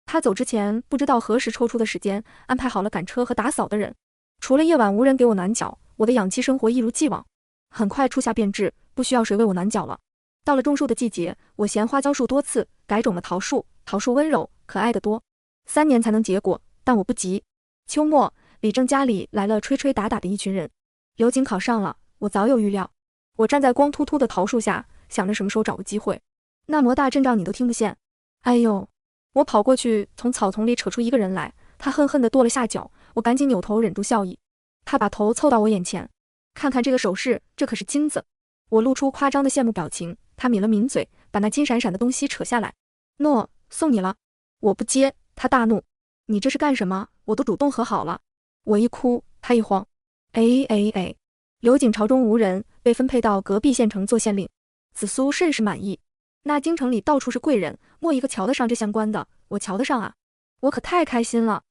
他走之前不知道何时抽出的时间，安排好了赶车和打扫的人。除了夜晚无人给我暖脚，我的养妻生活一如既往。很快初夏变至，不需要谁为我暖脚了。到了种树的季节，我嫌花椒树多刺，改种了桃树。桃树温柔可爱得多，3年才能结果，但我不急。秋末，李正家里来了吹吹打打的一群人。刘瑾考上了，我早有预料。我站在光秃秃的桃树下，想着什么时候找个机会。那么大阵仗你都听不见。哎呦！我跑过去，从草丛里扯出一个人来，他恨恨地跺了下脚，我赶紧扭头忍住笑意。他把头凑到我眼前，看看这个首饰，这可是金子。我露出夸张的羡慕表情，他抿了抿嘴，把那金闪闪的东西扯下来。诺，送你了。我不接，他大怒。你这是干什么？我都主动和好了。我一哭，他一慌。哎，刘瑾朝中无人，被分配到隔壁县城做县令。子苏甚是满意。那京城里到处是贵人，没一个瞧得上这相关的，我瞧得上啊！我可太开心了。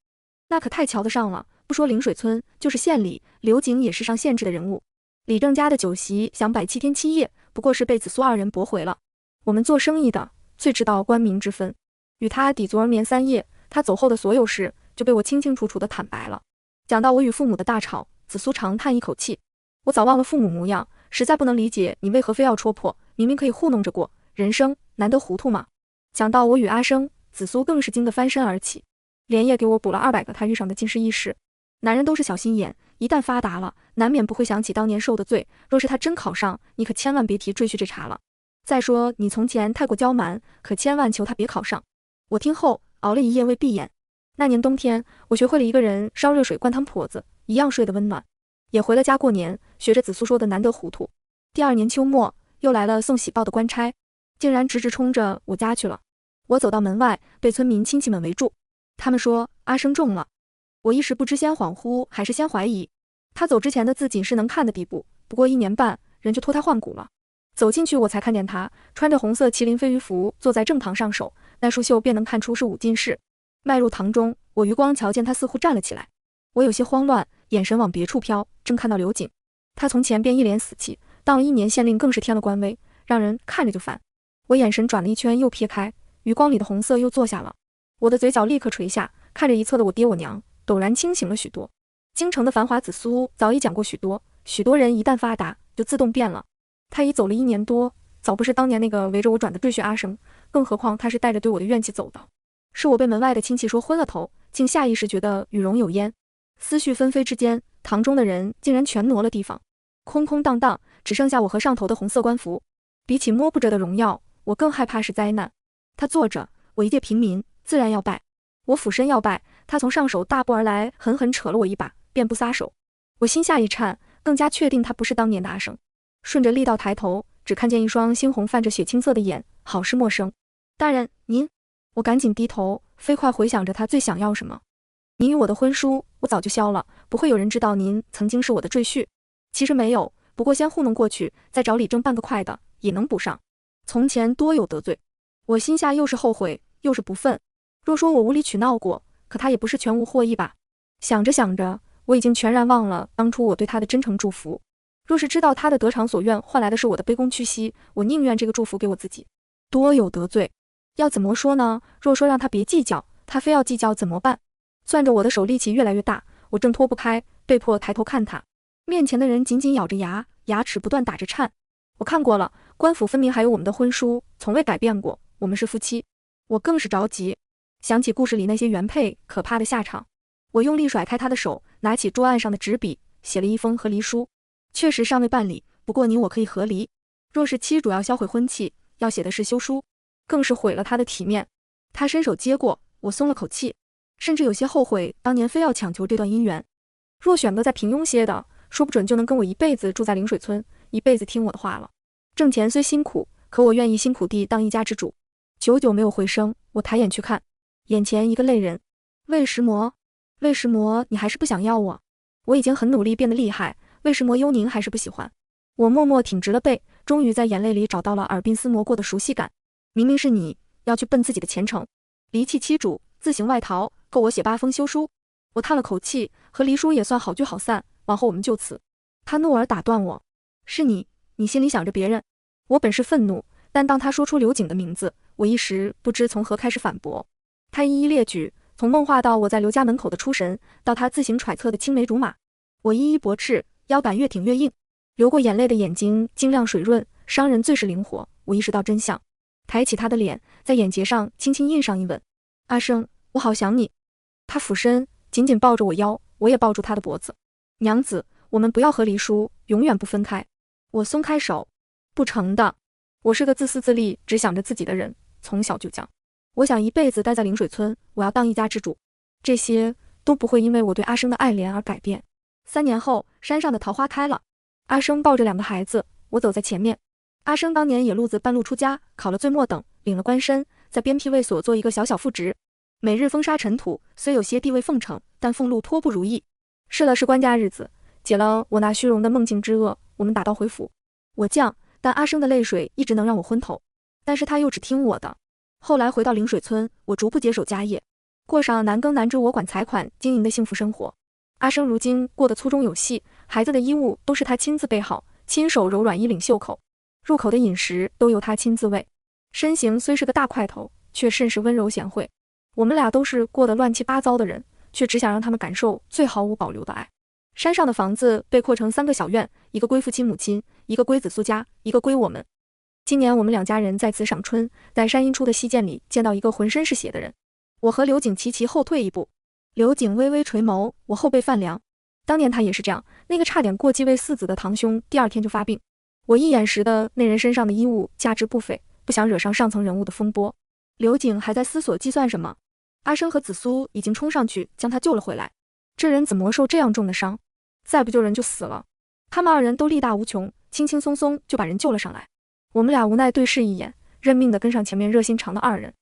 那可太瞧得上了，不说灵水村，就是县里，刘瑾也是上县制的人物。李正家的酒席想摆7天7夜，不过是被子苏2人驳回了。我们做生意的最知道官民之分，与他抵足而眠3夜，他走后的所有事就被我清清楚楚地坦白了。讲到我与父母的大吵，子苏长叹一口气：我早忘了父母模样，实在不能理解你为何非要戳破，明明可以糊弄着过，人生难得糊涂吗？讲到我与阿生，子苏更是惊得翻身而起，连夜给我补了200个他遇上的近视轶事。男人都是小心眼，一旦发达了，难免不会想起当年受的罪。若是他真考上，你可千万别提赘婿这茬了。再说你从前太过娇蛮，可千万求他别考上。我听后熬了一夜未闭眼。那年冬天，我学会了一个人烧热水灌汤婆子，一样睡得温暖。也回了家过年，学着子苏说的难得糊涂。第2年秋末，又来了送喜报的官差，竟然直冲着我家去了。我走到门外，被村民亲戚们围住。他们说阿生中了。我一时不知先恍惚还是先怀疑。他走之前的自己是能看的地步，不过1年半，人就脱胎换骨了。走进去，我才看见他穿着红色麒麟飞鱼服，坐在正堂上首，那束袖便能看出是武进士。迈入堂中，我余光瞧见他似乎站了起来。我有些慌乱，眼神往别处飘，正看到刘瑾。他从前便一脸死气，当了1年县令更是添了官威，让人看着就烦。我眼神转了一圈，又撇开，余光里的红色又坐下了。我的嘴角立刻垂下，看着一侧的我爹我娘，陡然清醒了许多。京城的繁华，子苏早已讲过许多，许多人一旦发达，就自动变了。他已走了1年多，早不是当年那个围着我转的赘婿阿生，更何况他是带着对我的怨气走的。是我被门外的亲戚说昏了头，竟下意识觉得与荣有焉。思绪纷飞之间，堂中的人竟然全挪了地方，空空荡荡，只剩下我和上头的红色官服。比起摸不着的荣耀，我更害怕是灾难。他坐着，我一介平民，自然要拜。我俯身要拜，他从上手大步而来，狠狠扯了我一把，便不撒手。我心下一颤，更加确定他不是当年的阿生。顺着力道抬头，只看见一双猩红泛着血青色的眼，好是陌生。大人，您……我赶紧低头，飞快回想着他最想要什么。您与我的婚书，我早就消了，不会有人知道您曾经是我的赘婿。其实没有，不过先糊弄过去，再找李正办个快的，也能补上。从前多有得罪，我心下又是后悔，又是不忿。若说我无理取闹过，可他也不是全无获益吧。想着想着，我已经全然忘了当初我对他的真诚祝福。若是知道他的得偿所愿换来的是我的卑躬屈膝，我宁愿这个祝福给我自己。多有得罪，要怎么说呢？若说让他别计较，他非要计较怎么办？攥着我的手力气越来越大，我挣脱不开，被迫抬头看他。面前的人紧紧咬着牙，牙齿不断打着颤。我看过了，官府分明还有我们的婚书，从未改变过，我们是夫妻。我更是着急，想起故事里那些原配可怕的下场。我用力甩开他的手，拿起桌案上的纸笔，写了一封和离书。确实尚未办理，不过你我可以和离。若是妻主要销毁婚契，要写的是休书，更是毁了他的体面。他伸手接过，我松了口气，甚至有些后悔当年非要强求这段姻缘。若选个再平庸些的，说不准就能跟我一辈子住在灵水村，一辈子听我的话了。挣钱虽辛苦，可我愿意辛苦地当一家之主。久久没有回声，我抬眼去看，眼前一个泪人。魏石魔，魏石魔，你还是不想要我？我已经很努力变得厉害，魏石魔幽宁还是不喜欢。我默默挺直了背，终于在眼泪里找到了耳鬓厮磨过的熟悉感。明明是你要去奔自己的前程，离弃妻主，自行外逃，够我写8封休书。我叹了口气，和离书也算好聚好散，往后我们就此。他怒而打断我，是你心里想着别人。我本是愤怒，但当他说出刘瑾的名字，我一时不知从何开始反驳。他一一列举，从梦话到我在刘家门口的出神，到他自行揣测的青梅竹马，我一一驳斥，腰板越挺越硬。流过眼泪的眼睛晶亮水润，商人最是灵活。我意识到真相，抬起他的脸，在眼睫上轻轻印上一吻。阿生，我好想你。他俯身紧紧抱着我腰，我也抱住他的脖子。娘子，我们不要和离叔永远不分开。我松开手，不成的，我是个自私自利只想着自己的人，从小就讲，我想一辈子待在灵水村，我要当一家之主，这些都不会因为我对阿生的爱怜而改变。3年后，山上的桃花开了，阿生抱着2个孩子，我走在前面。阿生当年野路子半路出家，考了最末等，领了官身，在边辟卫所做一个小副职，每日风沙尘土，虽有些地位奉承，但俸禄颇不如意。试了官家日子，解了我那虚荣的梦境之厄，我们打道回府。我犟，但阿生的泪水一直能让我昏头，但是他又只听我的。后来回到灵水村，我逐步接手家业，过上男耕男织我管财款经营的幸福生活。阿生如今过得粗中有细，孩子的衣物都是他亲自备好，亲手揉软衣领袖口，入口的饮食都由他亲自喂。身形虽是个大块头，却甚是温柔贤惠。我们俩都是过得乱七八糟的人，却只想让他们感受最毫无保留的爱。山上的房子被扩成3个小院，一个归父亲母亲，一个归子苏家，一个归我们。今年我们2家人在此赏春，在山阴处的溪涧里见到一个浑身是血的人。我和刘瑾齐后退一步，刘瑾微微垂眸，我后背泛凉。当年他也是这样，那个差点过继位4子的堂兄，第2天就发病。我一眼识得那人身上的衣物价值不菲，不想惹上上层人物的风波。刘瑾还在思索计算什么，阿生和子苏已经冲上去将他救了回来。这人怎么受这样重的伤？再不救人就死了。他们2人都力大无穷，轻轻松松就把人救了上来。我们俩无奈对视一眼，认命地跟上前面热心肠的2人。